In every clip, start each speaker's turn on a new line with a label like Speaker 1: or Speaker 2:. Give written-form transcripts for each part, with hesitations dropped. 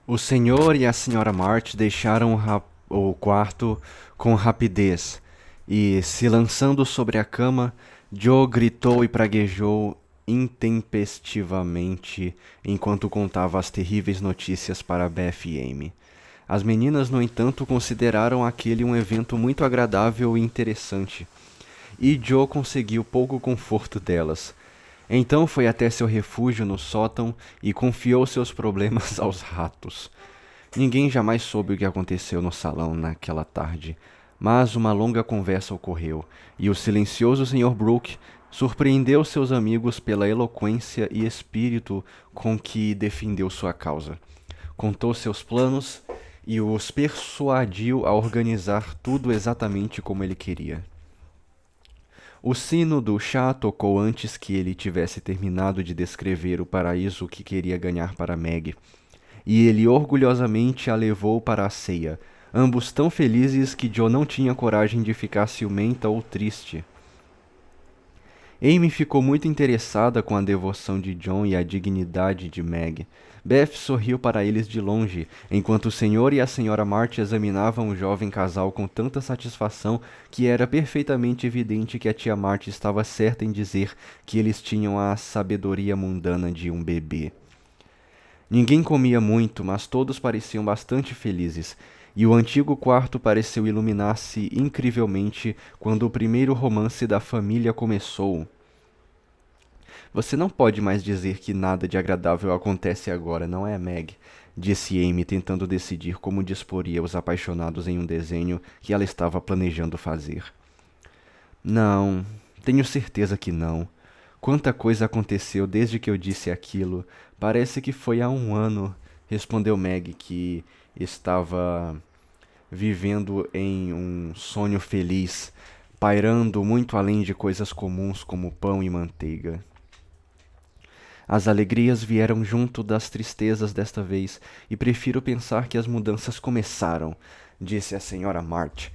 Speaker 1: O senhor e a senhora March deixaram o quarto com rapidez e, se lançando sobre a cama, Joe gritou e praguejou intempestivamente enquanto contava as terríveis notícias para Beth e Amy. As meninas, no entanto, consideraram aquele um evento muito agradável e interessante, e Joe conseguiu pouco conforto delas. Então foi até seu refúgio no sótão e confiou seus problemas aos ratos. Ninguém jamais soube o que aconteceu no salão naquela tarde, mas uma longa conversa ocorreu, e o silencioso Sr. Brooke surpreendeu seus amigos pela eloquência e espírito com que defendeu sua causa. Contou seus planos e os persuadiu a organizar tudo exatamente como ele queria. O sino do chá tocou antes que ele tivesse terminado de descrever o paraíso que queria ganhar para Meg, e ele orgulhosamente a levou para a ceia, ambos tão felizes que Joe não tinha coragem de ficar ciumenta ou triste. Amy ficou muito interessada com a devoção de John e a dignidade de Meg. Beth sorriu para eles de longe, enquanto o senhor e a senhora March examinavam o jovem casal com tanta satisfação que era perfeitamente evidente que a tia March estava certa em dizer que eles tinham a sabedoria mundana de um bebê. Ninguém comia muito, mas todos pareciam bastante felizes, e o antigo quarto pareceu iluminar-se incrivelmente quando o primeiro romance da família começou. Você não pode mais dizer que nada de agradável acontece agora, não é, Meg? Disse Amy, tentando decidir como disporia os apaixonados em um desenho que ela estava planejando fazer. Não, tenho certeza que não. Quanta coisa aconteceu desde que eu disse aquilo. Parece que foi há um ano, respondeu Meg, que estava vivendo em um sonho feliz, pairando muito além de coisas comuns como pão e manteiga. As alegrias vieram junto das tristezas desta vez, e prefiro pensar que as mudanças começaram, disse a senhora March.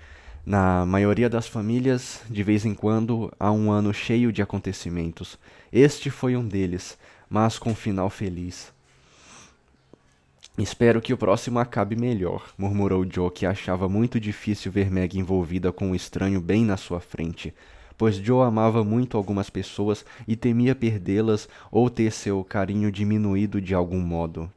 Speaker 1: Na maioria das famílias, de vez em quando, há um ano cheio de acontecimentos. Este foi um deles, mas com final feliz. Espero que o próximo acabe melhor, murmurou Joe, que achava muito difícil ver Meg envolvida com um estranho bem na sua frente, pois Joe amava muito algumas pessoas e temia perdê-las ou ter seu carinho diminuído de algum modo.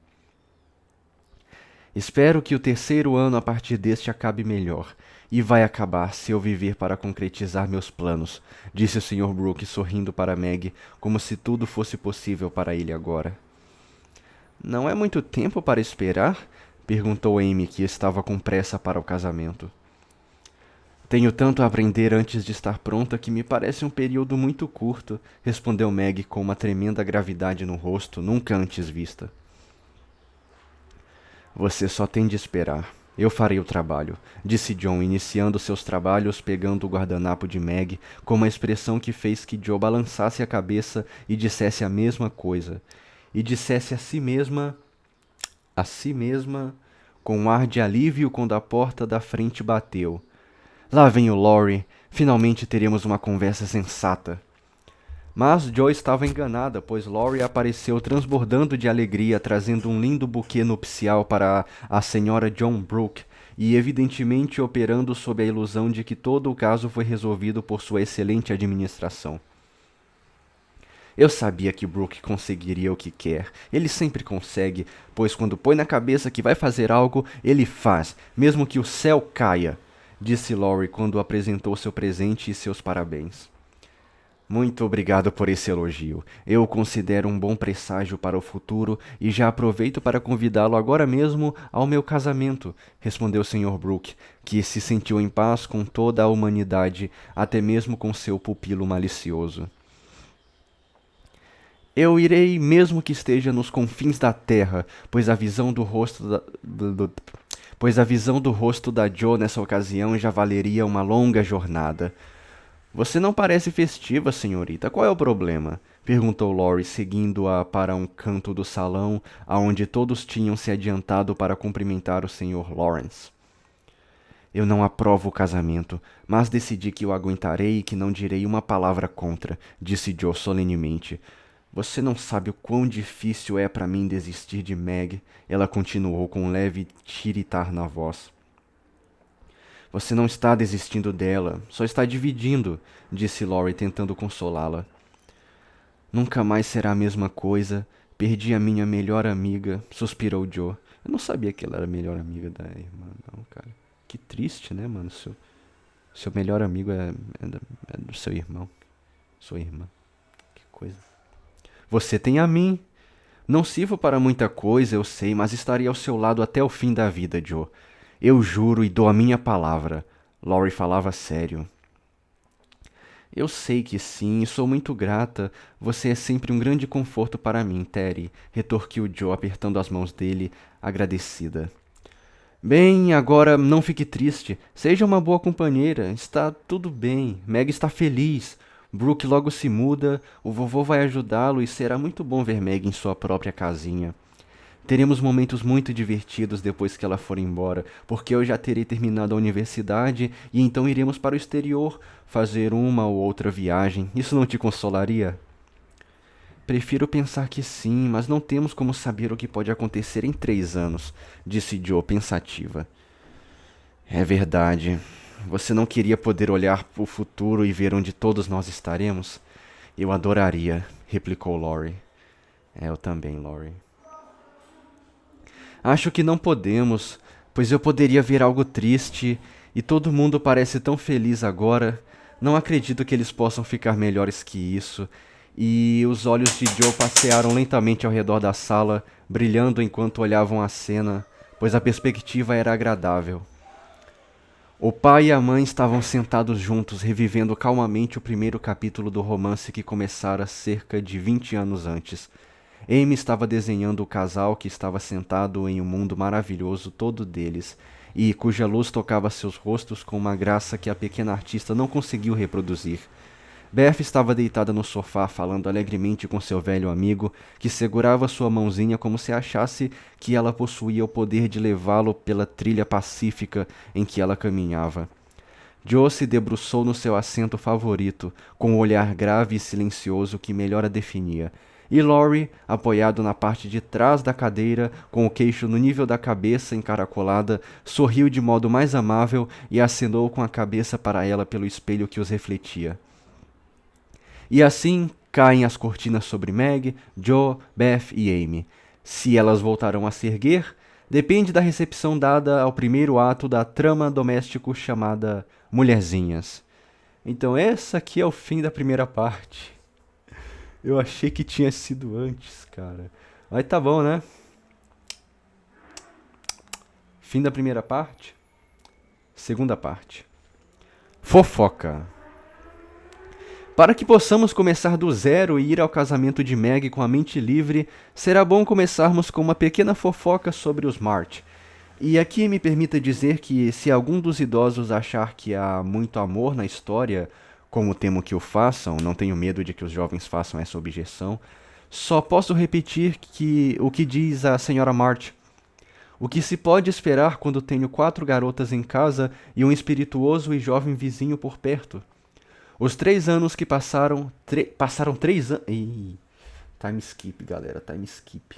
Speaker 1: Espero que o terceiro ano a partir deste acabe melhor, e vai acabar se eu viver para concretizar meus planos, disse o Sr. Brooke sorrindo para Meg, como se tudo fosse possível para ele agora. Não é muito tempo para esperar? Perguntou Amy, que estava com pressa para o casamento. Tenho tanto a aprender antes de estar pronta que me parece um período muito curto, respondeu Meg com uma tremenda gravidade no rosto, nunca antes vista. Você só tem de esperar. Eu farei o trabalho, disse John, iniciando seus trabalhos pegando o guardanapo de Meg, com uma expressão que fez que Joe balançasse a cabeça e dissesse a mesma coisa. E dissesse a si mesma, com um ar de alívio quando a porta da frente bateu. Lá vem o Laurie. Finalmente teremos uma conversa sensata. Mas Joe estava enganada, pois Laurie apareceu transbordando de alegria, trazendo um lindo buquê nupcial para a senhora John Brooke, e evidentemente operando sob a ilusão de que todo o caso foi resolvido por sua excelente administração. Eu sabia que Brooke conseguiria o que quer. Ele sempre consegue, pois quando põe na cabeça que vai fazer algo, ele faz, mesmo que o céu caia, disse Laurie quando apresentou seu presente e seus parabéns. Muito obrigado por esse elogio. Eu o considero um bom presságio para o futuro e já aproveito para convidá-lo agora mesmo ao meu casamento, respondeu o Sr. Brooke, que se sentiu em paz com toda a humanidade, até mesmo com seu pupilo malicioso. Eu irei, mesmo que esteja nos confins da terra, pois a visão do rosto pois a visão do rosto da Joe nessa ocasião já valeria uma longa jornada. Você não parece festiva, senhorita. Qual é o problema? Perguntou Laurie, seguindo-a para um canto do salão, aonde todos tinham se adiantado para cumprimentar o Sr. Lawrence. Eu não aprovo o casamento, mas decidi que o aguentarei e que não direi uma palavra contra, disse Joe solenemente. Você não sabe o quão difícil é para mim desistir de Meg, ela continuou com um leve tiritar na voz. Você não está desistindo dela, só está dividindo, disse Laurie tentando consolá-la. Nunca mais será a mesma coisa. Perdi a minha melhor amiga, suspirou Joe. Eu não sabia que ela era a melhor amiga da irmã, não, cara. Que triste, né, mano? Seu melhor amigo é do seu irmão. Sua irmã. Que coisa. Você tem a mim. Não sirvo para muita coisa, eu sei, mas estarei ao seu lado até o fim da vida, Joe. Eu juro e dou a minha palavra. Laurie falava sério. Eu sei que sim, e sou muito grata. Você é sempre um grande conforto para mim, Terry, retorquiu Joe, apertando as mãos dele, agradecida. Bem, agora não fique triste. Seja uma boa companheira. Está tudo bem. Meg está feliz. Brooke logo se muda. O vovô vai ajudá-lo e será muito bom ver Meg em sua própria casinha. Teremos momentos muito divertidos depois que ela for embora, porque eu já terei terminado a universidade e então iremos para o exterior fazer uma ou outra viagem. Isso não te consolaria? Prefiro pensar que sim, mas não temos como saber o que pode acontecer em 3 anos, disse Joe pensativa. É verdade. Você não queria poder olhar para o futuro e ver onde todos nós estaremos? Eu adoraria, replicou Laurie. Eu também, Laurie. Acho que não podemos, pois eu poderia ver algo triste e todo mundo parece tão feliz agora. Não acredito que eles possam ficar melhores que isso. E os olhos de Joe passearam lentamente ao redor da sala, brilhando enquanto olhavam a cena, pois a perspectiva era agradável. O pai e a mãe estavam sentados juntos, revivendo calmamente o primeiro capítulo do romance que começara cerca de 20 anos antes. Amy estava desenhando o casal que estava sentado em um mundo maravilhoso todo deles, e cuja luz tocava seus rostos com uma graça que a pequena artista não conseguiu reproduzir. Beth estava deitada no sofá falando alegremente com seu velho amigo, que segurava sua mãozinha como se achasse que ela possuía o poder de levá-lo pela trilha pacífica em que ela caminhava. Joe se debruçou no seu assento favorito, com o olhar grave e silencioso que melhor a definia, e Laurie, apoiado na parte de trás da cadeira, com o queixo no nível da cabeça encaracolada, sorriu de modo mais amável e acenou com a cabeça para ela pelo espelho que os refletia. E assim caem as cortinas sobre Meg, Joe, Beth e Amy. Se elas voltarão a se erguer, depende da recepção dada ao primeiro ato da trama doméstico chamada Mulherzinhas. Então essa aqui é o fim da primeira parte. Eu achei que tinha sido antes, cara. Mas tá bom, né? Fim da primeira parte. Segunda parte. Fofoca. Para que possamos começar do zero e ir ao casamento de Meg com a mente livre, será bom começarmos com uma pequena fofoca sobre os March. E aqui me permita dizer que, se algum dos idosos achar que há muito amor na história, como temo que o façam, não tenho medo de que os jovens façam essa objeção, só posso repetir o que diz a senhora March. O que se pode esperar quando tenho 4 garotas em casa e um espirituoso e jovem vizinho por perto? Os 3 anos que passaram... passaram 3 anos... Time skip, galera, time skip.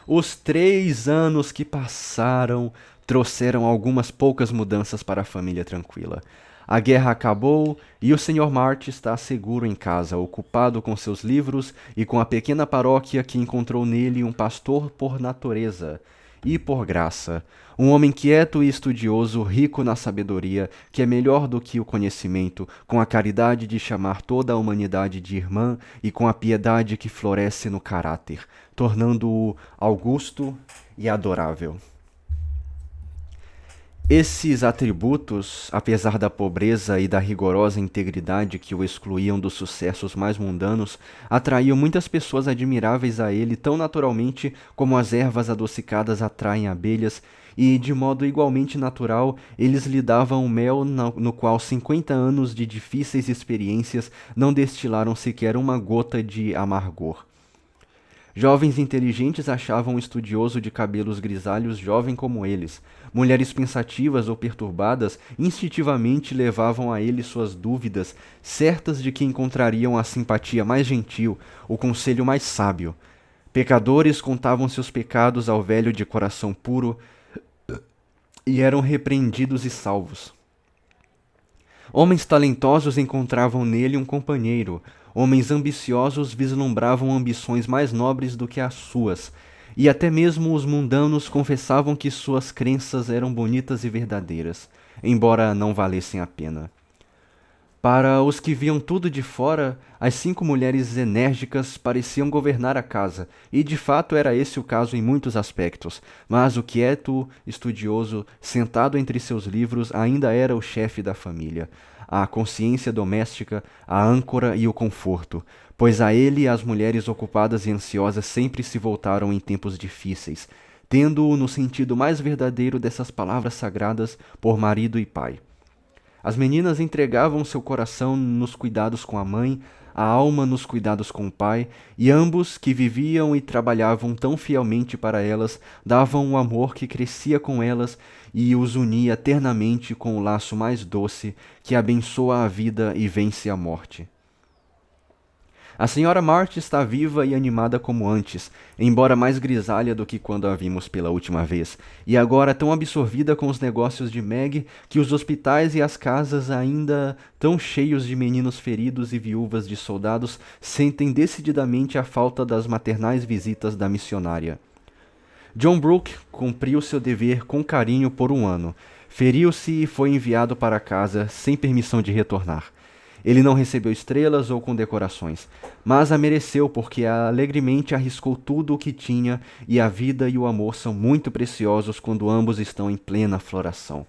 Speaker 1: Os 3 anos que passaram trouxeram algumas poucas mudanças para a família tranquila. A guerra acabou e o Sr. March está seguro em casa, ocupado com seus livros e com a pequena paróquia que encontrou nele um pastor por natureza e por graça, um homem quieto e estudioso, rico na sabedoria, que é melhor do que o conhecimento, com a caridade de chamar toda a humanidade de irmã e com a piedade que floresce no caráter, tornando-o augusto e adorável. Esses atributos, apesar da pobreza e da rigorosa integridade que o excluíam dos sucessos mais mundanos, atraíam muitas pessoas admiráveis a ele tão naturalmente como as ervas adocicadas atraem abelhas, e, de modo igualmente natural, eles lhe davam o mel no qual 50 anos de difíceis experiências não destilaram sequer uma gota de amargor. Jovens inteligentes achavam um estudioso de cabelos grisalhos jovem como eles. Mulheres pensativas ou perturbadas instintivamente levavam a ele suas dúvidas, certas de que encontrariam a simpatia mais gentil, o conselho mais sábio. Pecadores contavam seus pecados ao velho de coração puro e eram repreendidos e salvos. Homens talentosos encontravam nele um companheiro. Homens ambiciosos vislumbravam ambições mais nobres do que as suas. E até mesmo os mundanos confessavam que suas crenças eram bonitas e verdadeiras, embora não valessem a pena. Para os que viam tudo de fora, as 5 mulheres enérgicas pareciam governar a casa, e de fato era esse o caso em muitos aspectos, mas o quieto, estudioso, sentado entre seus livros, ainda era o chefe da família, a consciência doméstica, a âncora e o conforto, pois a ele as mulheres ocupadas e ansiosas sempre se voltaram em tempos difíceis, tendo-o no sentido mais verdadeiro dessas palavras sagradas por marido e pai. As meninas entregavam seu coração nos cuidados com a mãe, a alma nos cuidados com o pai, e ambos, que viviam e trabalhavam tão fielmente para elas, davam um amor que crescia com elas e os unia eternamente com o laço mais doce, que abençoa a vida e vence a morte. A senhora March está viva e animada como antes, embora mais grisalha do que quando a vimos pela última vez, e agora tão absorvida com os negócios de Meg que os hospitais e as casas, ainda tão cheios de meninos feridos e viúvas de soldados, sentem decididamente a falta das maternais visitas da missionária. John Brooke cumpriu seu dever com carinho por 1 ano. Feriu-se e foi enviado para casa sem permissão de retornar. Ele não recebeu estrelas ou condecorações, mas a mereceu porque alegremente arriscou tudo o que tinha, e a vida e o amor são muito preciosos quando ambos estão em plena floração.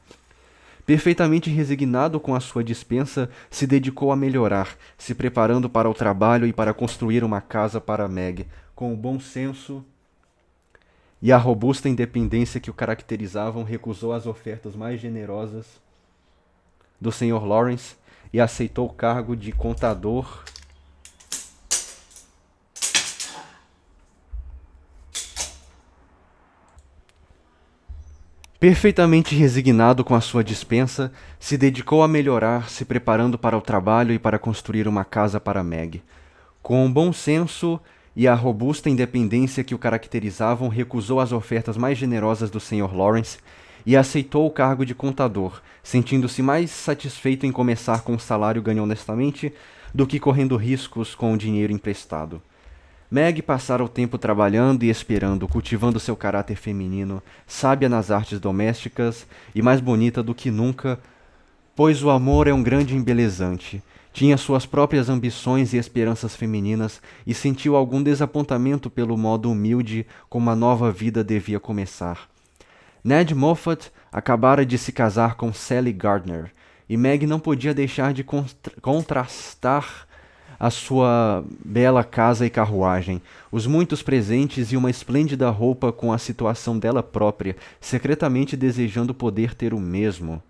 Speaker 1: Perfeitamente resignado com a sua dispensa, se dedicou a melhorar, se preparando para o trabalho e para construir uma casa para Meg, com o bom senso e a robusta independência que o caracterizavam, recusou as ofertas mais generosas do Sr. Lawrence e aceitou o cargo de contador Perfeitamente resignado com a sua dispensa, se dedicou a melhorar, se preparando para o trabalho e para construir uma casa para Meg. Com o bom senso e a robusta independência que o caracterizavam, recusou as ofertas mais generosas do Sr. Lawrence e aceitou o cargo de contador, sentindo-se mais satisfeito em começar com um salário ganho honestamente do que correndo riscos com o dinheiro emprestado. Meg passara o tempo trabalhando e esperando, cultivando seu caráter feminino, sábia nas artes domésticas e mais bonita do que nunca, pois o amor é um grande embelezante. Tinha suas próprias ambições e esperanças femininas e sentiu algum desapontamento pelo modo humilde como a nova vida devia começar. Ned Moffat acabara de se casar com Sally Gardner, e Meg não podia deixar de contrastar a sua bela casa e carruagem, os muitos presentes e uma esplêndida roupa com a situação dela própria, secretamente desejando poder ter o mesmo.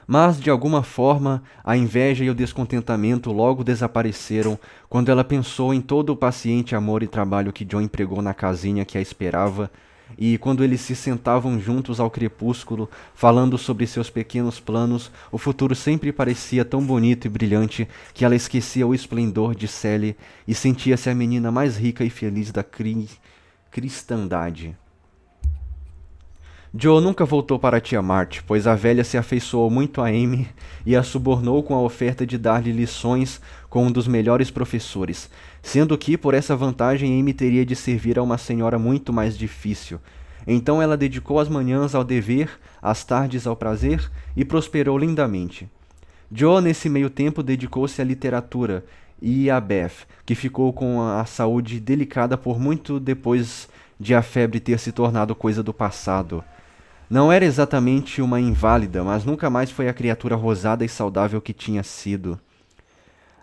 Speaker 1: Mas, de alguma forma, a inveja e o descontentamento logo desapareceram quando ela pensou em todo o paciente amor e trabalho que John empregou na casinha que a esperava, e quando eles se sentavam juntos ao crepúsculo, falando sobre seus pequenos planos, o futuro sempre parecia tão bonito e brilhante que ela esquecia o esplendor de Sally e sentia-se a menina mais rica e feliz da cristandade. Joe nunca voltou para a tia March, pois a velha se afeiçoou muito a Amy e a subornou com a oferta de dar-lhe lições com um dos melhores professores, sendo que, por essa vantagem, Amy teria de servir a uma senhora muito mais difícil. Então ela dedicou as manhãs ao dever, as tardes ao prazer, e prosperou lindamente. Joe, nesse meio tempo, dedicou-se à literatura, e a Beth, que ficou com a saúde delicada por muito depois de a febre ter se tornado coisa do passado. Não era exatamente uma inválida, mas nunca mais foi a criatura rosada e saudável que tinha sido.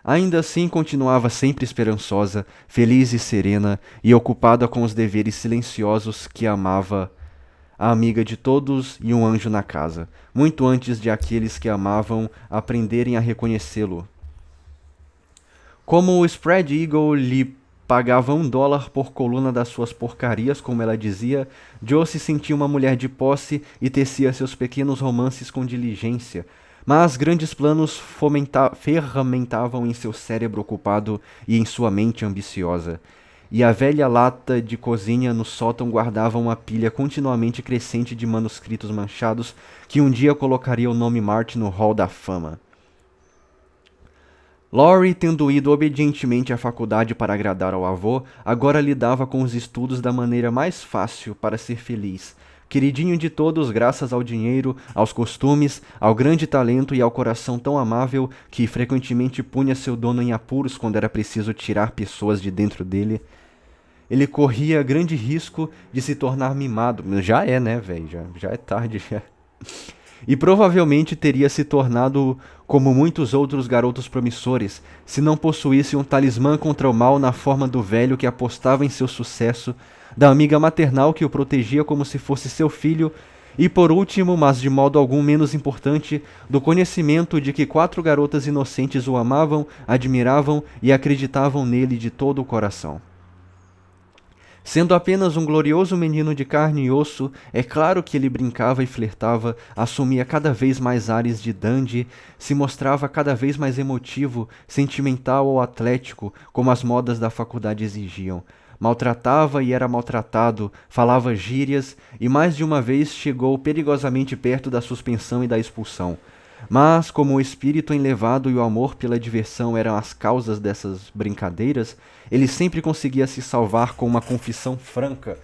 Speaker 1: Ainda assim, continuava sempre esperançosa, feliz e serena, e ocupada com os deveres silenciosos que amava, a amiga de todos e um anjo na casa, muito antes de aqueles que amavam aprenderem a reconhecê-lo. Como o Spread Eagle lhe pagava $1 por coluna das suas porcarias, como ela dizia, Jo se sentia uma mulher de posse e tecia seus pequenos romances com diligência. Mas grandes planos ferramentavam em seu cérebro ocupado e em sua mente ambiciosa. E a velha lata de cozinha no sótão guardava uma pilha continuamente crescente de manuscritos manchados que um dia colocaria o nome Martin no Hall da Fama. Laurie, tendo ido obedientemente à faculdade para agradar ao avô, agora lidava com os estudos da maneira mais fácil para ser feliz. Queridinho de todos graças ao dinheiro, aos costumes, ao grande talento e ao coração tão amável que frequentemente punha seu dono em apuros quando era preciso tirar pessoas de dentro dele, ele corria grande risco de se tornar mimado. Já é, né, velho? Já é tarde, já. E provavelmente teria se tornado como muitos outros garotos promissores, se não possuísse um talismã contra o mal na forma do velho que apostava em seu sucesso, da amiga maternal que o protegia como se fosse seu filho, e por último, mas de modo algum menos importante, do conhecimento de que 4 garotas inocentes o amavam, admiravam e acreditavam nele de todo o coração. Sendo apenas um glorioso menino de carne e osso, é claro que ele brincava e flertava, assumia cada vez mais ares de dandy, se mostrava cada vez mais emotivo, sentimental ou atlético, como as modas da faculdade exigiam. Maltratava e era maltratado, falava gírias e mais de uma vez chegou perigosamente perto da suspensão e da expulsão. Mas, como o espírito enlevado e o amor pela diversão eram as causas dessas brincadeiras, ele sempre conseguia se salvar com uma confissão franca,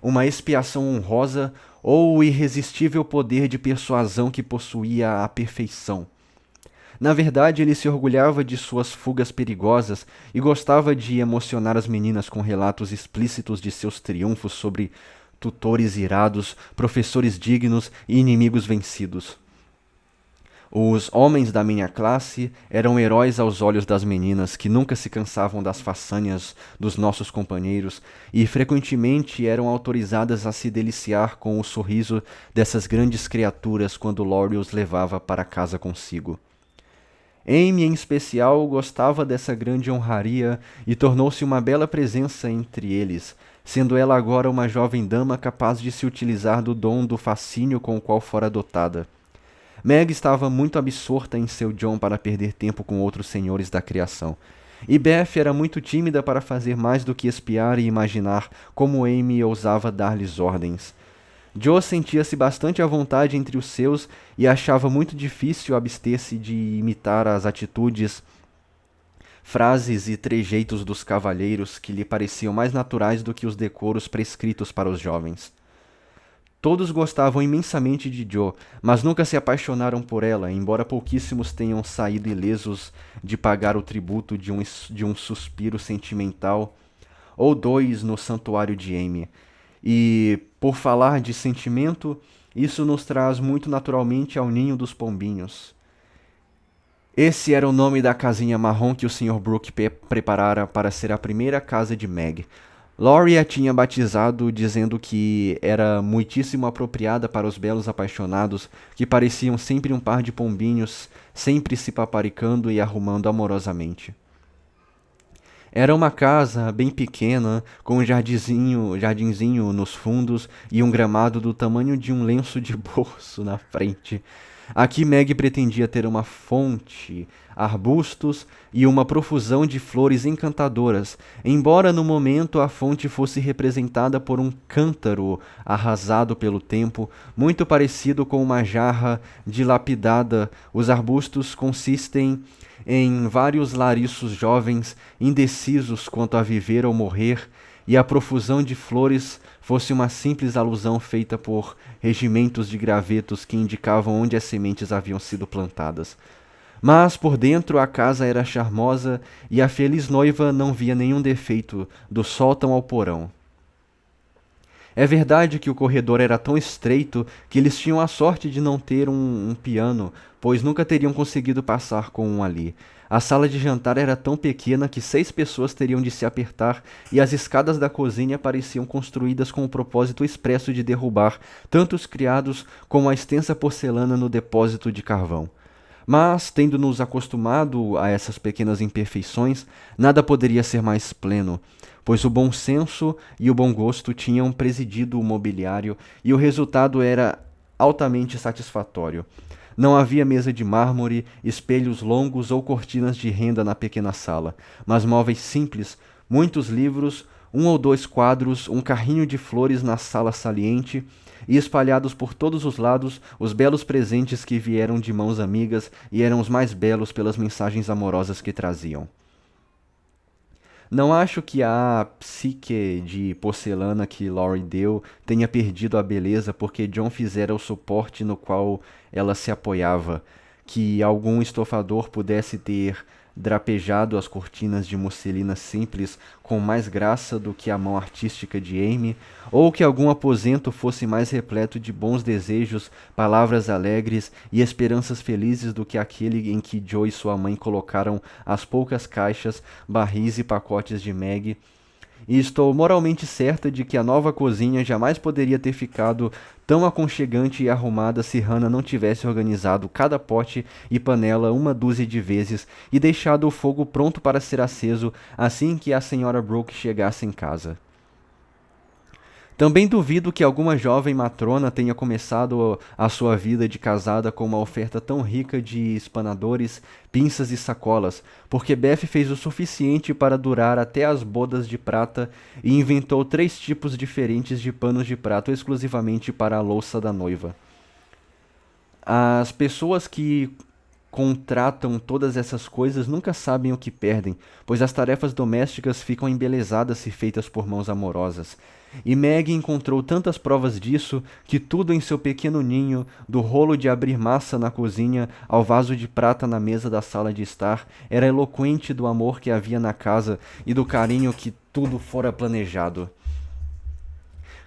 Speaker 1: uma expiação honrosa ou o irresistível poder de persuasão que possuía à perfeição. Na verdade, ele se orgulhava de suas fugas perigosas e gostava de emocionar as meninas com relatos explícitos de seus triunfos sobre tutores irados, professores dignos e inimigos vencidos. Os homens da minha classe eram heróis aos olhos das meninas que nunca se cansavam das façanhas dos nossos companheiros e frequentemente eram autorizadas a se deliciar com o sorriso dessas grandes criaturas quando Laurie os levava para casa consigo. Amy, em especial, gostava dessa grande honraria e tornou-se uma bela presença entre eles, sendo ela agora uma jovem dama capaz de se utilizar do dom do fascínio com o qual fora dotada. Meg estava muito absorta em seu John para perder tempo com outros senhores da criação. E Beth era muito tímida para fazer mais do que espiar e imaginar como Amy ousava dar-lhes ordens. Joe sentia-se bastante à vontade entre os seus e achava muito difícil abster-se de imitar as atitudes, frases e trejeitos dos cavalheiros que lhe pareciam mais naturais do que os decoros prescritos para os jovens. Todos gostavam imensamente de Jo, mas nunca se apaixonaram por ela, embora pouquíssimos tenham saído ilesos de pagar o tributo de um suspiro sentimental ou 2 no santuário de Amy. E, por falar de sentimento, isso nos traz muito naturalmente ao ninho dos pombinhos. Esse era o nome da casinha marrom que o Sr. Brooke preparara para ser a primeira casa de Meg. Laurie a tinha batizado dizendo que era muitíssimo apropriada para os belos apaixonados que pareciam sempre um par de pombinhos, sempre se paparicando e arrumando amorosamente. Era uma casa bem pequena, com um jardinzinho nos fundos e um gramado do tamanho de um lenço de bolso na frente. Aqui Meg pretendia ter uma fonte, arbustos e uma profusão de flores encantadoras, embora no momento a fonte fosse representada por um cântaro arrasado pelo tempo, muito parecido com uma jarra dilapidada. Os arbustos consistem em vários lariços jovens, indecisos quanto a viver ou morrer, e a profusão de flores fosse uma simples alusão feita por regimentos de gravetos que indicavam onde as sementes haviam sido plantadas. Mas por dentro a casa era charmosa e a feliz noiva não via nenhum defeito, do sótão ao porão. É verdade que o corredor era tão estreito que eles tinham a sorte de não ter um piano, pois nunca teriam conseguido passar com um ali. A sala de jantar era tão pequena que 6 pessoas teriam de se apertar e as escadas da cozinha pareciam construídas com o propósito expresso de derrubar tanto os criados como a extensa porcelana no depósito de carvão. Mas, tendo-nos acostumado a essas pequenas imperfeições, nada poderia ser mais pleno, pois o bom senso e o bom gosto tinham presidido o mobiliário e o resultado era altamente satisfatório. Não havia mesa de mármore, espelhos longos ou cortinas de renda na pequena sala, mas móveis simples, muitos livros, um ou dois quadros, um carrinho de flores na sala saliente e espalhados por todos os lados os belos presentes que vieram de mãos amigas e eram os mais belos pelas mensagens amorosas que traziam. Não acho que a psique de porcelana que Laurie deu tenha perdido a beleza porque John fizera o suporte no qual ela se apoiava, que algum estofador pudesse ter drapejado as cortinas de musselina simples com mais graça do que a mão artística de Amy, ou que algum aposento fosse mais repleto de bons desejos, palavras alegres e esperanças felizes do que aquele em que Joe e sua mãe colocaram as poucas caixas, barris e pacotes de Maggie. E estou moralmente certa de que a nova cozinha jamais poderia ter ficado tão aconchegante e arrumada se Hannah não tivesse organizado cada pote e panela uma dúzia de vezes e deixado o fogo pronto para ser aceso assim que a senhora Brooke chegasse em casa. Também duvido que alguma jovem matrona tenha começado a sua vida de casada com uma oferta tão rica de espanadores, pinças e sacolas, porque Beth fez o suficiente para durar até as bodas de prata e inventou 3 tipos diferentes de panos de prato exclusivamente para a louça da noiva. As pessoas que contratam todas essas coisas nunca sabem o que perdem, pois as tarefas domésticas ficam embelezadas se feitas por mãos amorosas. E Maggie encontrou tantas provas disso que tudo em seu pequeno ninho, do rolo de abrir massa na cozinha ao vaso de prata na mesa da sala de estar, era eloquente do amor que havia na casa e do carinho que tudo fora planejado.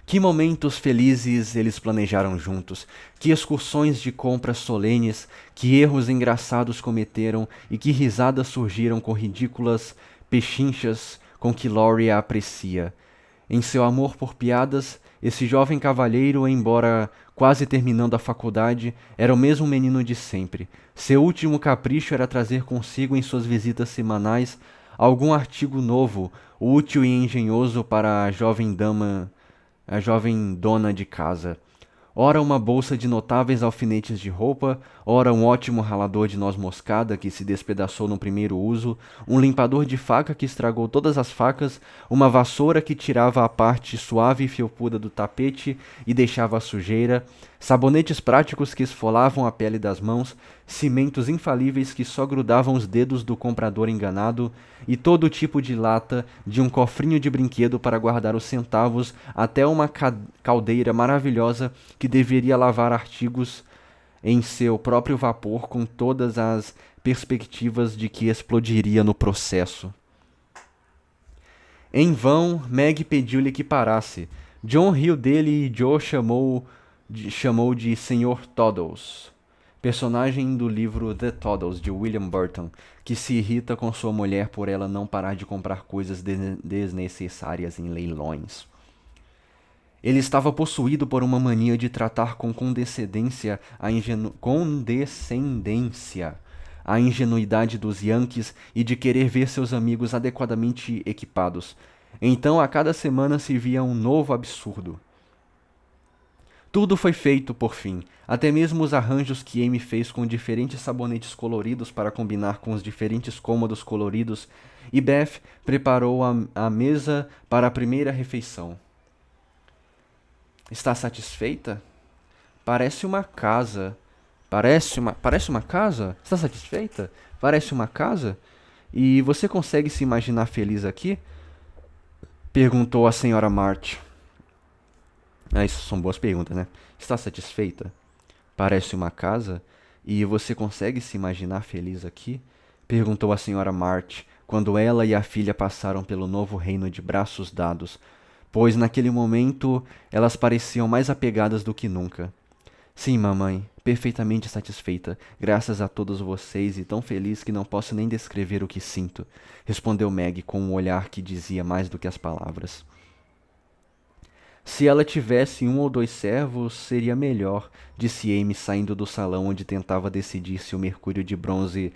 Speaker 1: Que momentos felizes eles planejaram juntos, que excursões de compras solenes, que erros engraçados cometeram e que risadas surgiram com ridículas pechinchas com que Laurie a aprecia. Em seu amor por piadas, esse jovem cavalheiro, embora quase terminando a faculdade, era o mesmo menino de sempre. Seu último capricho era trazer consigo em suas visitas semanais algum artigo novo, útil e engenhoso para a jovem dona de casa. Ora uma bolsa de notáveis alfinetes de roupa, ora um ótimo ralador de noz moscada que se despedaçou no primeiro uso, um limpador de faca que estragou todas as facas, uma vassoura que tirava a parte suave e felpuda do tapete e deixava a sujeira, sabonetes práticos que esfolavam a pele das mãos, cimentos infalíveis que só grudavam os dedos do comprador enganado, e todo tipo de lata, de um cofrinho de brinquedo para guardar os centavos, até uma caldeira maravilhosa que deveria lavar artigos em seu próprio vapor com todas as perspectivas de que explodiria no processo. Em vão, Meg pediu-lhe que parasse. John riu dele e Joe chamou de Sr. Toddles, personagem do livro The Toddles, de William Burton, que se irrita com sua mulher por ela não parar de comprar coisas desnecessárias em leilões. Ele estava possuído por uma mania de tratar com condescendência a ingenuidade dos Yankees e de querer ver seus amigos adequadamente equipados. Então, a cada semana se via um novo absurdo. Tudo foi feito, por fim, até mesmo os arranjos que Amy fez com diferentes sabonetes coloridos para combinar com os diferentes cômodos coloridos, e Beth preparou a mesa para a primeira refeição. Está satisfeita? Parece uma casa. Parece uma casa? Está satisfeita? Parece uma casa? E você consegue se imaginar feliz aqui? Perguntou a senhora March. Isso são boas perguntas, né? Está satisfeita? Parece uma casa? E você consegue se imaginar feliz aqui? Perguntou a senhora March, quando ela e a filha passaram pelo novo reino de braços dados, pois naquele momento elas pareciam mais apegadas do que nunca. Sim, mamãe, perfeitamente satisfeita, graças a todos vocês e tão feliz que não posso nem descrever o que sinto, respondeu Meg com um olhar que dizia mais do que as palavras. Se ela tivesse um ou dois servos, seria melhor, disse Amy saindo do salão onde tentava decidir se o mercúrio de bronze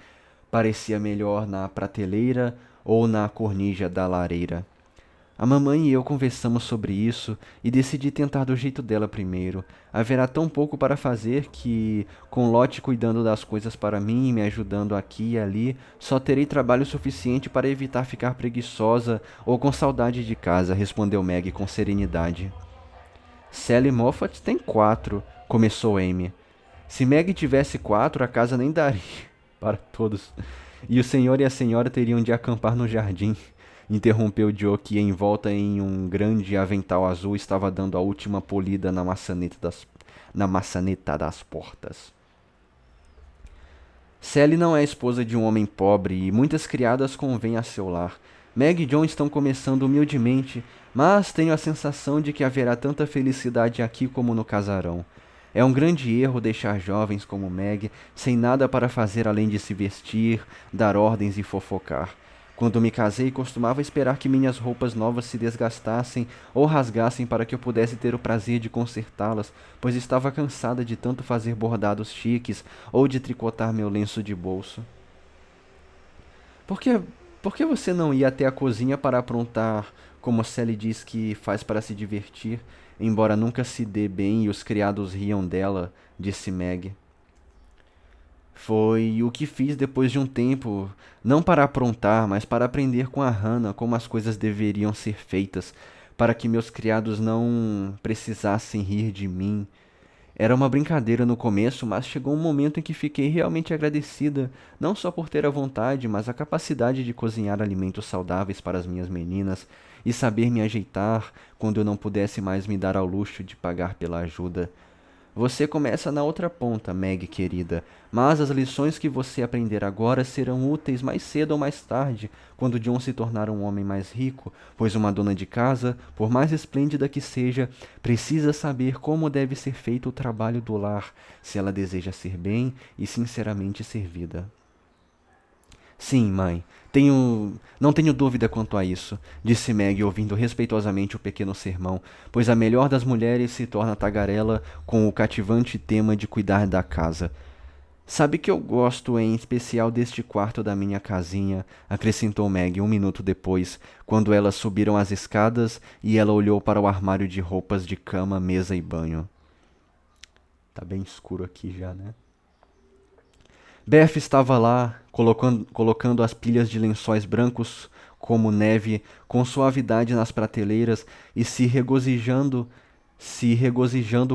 Speaker 1: parecia melhor na prateleira ou na cornija da lareira. A mamãe e eu conversamos sobre isso e decidi tentar do jeito dela primeiro. Haverá tão pouco para fazer que, com Lottie cuidando das coisas para mim e me ajudando aqui e ali, só terei trabalho suficiente para evitar ficar preguiçosa ou com saudade de casa, respondeu Meg com serenidade. Sally Moffat tem 4, começou Amy. Se Meg tivesse 4, a casa nem daria para todos. E o senhor e a senhora teriam de acampar no jardim, interrompeu Joe, que envolta em um grande avental azul estava dando a última polida na maçaneta das portas. Sally não é esposa de um homem pobre e muitas criadas convêm a seu lar. Meg e John estão começando humildemente, mas tenho a sensação de que haverá tanta felicidade aqui como no casarão. É um grande erro deixar jovens como Meg sem nada para fazer além de se vestir, dar ordens e fofocar. Quando me casei, costumava esperar que minhas roupas novas se desgastassem ou rasgassem para que eu pudesse ter o prazer de consertá-las, pois estava cansada de tanto fazer bordados chiques ou de tricotar meu lenço de bolso. Por que, por que você não ia até a cozinha para aprontar, como Sally diz que faz para se divertir, embora nunca se dê bem e os criados riam dela, disse Meg. Foi o que fiz depois de um tempo, não para aprontar, mas para aprender com a Hannah como as coisas deveriam ser feitas, para que meus criados não precisassem rir de mim. Era uma brincadeira no começo, mas chegou um momento em que fiquei realmente agradecida, não só por ter a vontade, mas a capacidade de cozinhar alimentos saudáveis para as minhas meninas e saber me ajeitar quando eu não pudesse mais me dar ao luxo de pagar pela ajuda. Você começa na outra ponta, Meg querida, mas as lições que você aprender agora serão úteis mais cedo ou mais tarde, quando John se tornar um homem mais rico, pois uma dona de casa, por mais esplêndida que seja, precisa saber como deve ser feito o trabalho do lar, se ela deseja ser bem e sinceramente servida. Sim, mãe. Não tenho dúvida quanto a isso, disse Meg, ouvindo respeitosamente o pequeno sermão, pois a melhor das mulheres se torna tagarela com o cativante tema de cuidar da casa. Sabe que eu gosto em especial deste quarto da minha casinha, acrescentou Meg 1 minuto depois, quando elas subiram as escadas e ela olhou para o armário de roupas de cama, mesa e banho. Tá bem escuro aqui já, né? Beth estava lá, colocando as pilhas de lençóis brancos como neve com suavidade nas prateleiras e se regozijando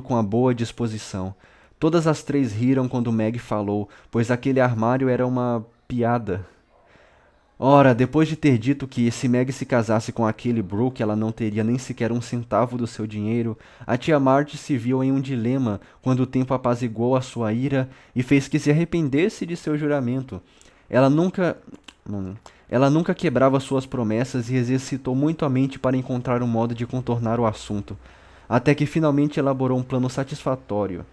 Speaker 1: com a boa disposição. Todas as três riram quando Meg falou, pois aquele armário era uma piada. Ora, depois de ter dito que se Meg se casasse com aquele Brooke, ela não teria nem sequer um centavo do seu dinheiro, a tia Marge se viu em um dilema quando o tempo apaziguou a sua ira e fez que se arrependesse de seu juramento. Ela nunca. Ela nunca quebrava suas promessas e exercitou muito a mente para encontrar um modo de contornar o assunto, até que finalmente elaborou um plano satisfatório.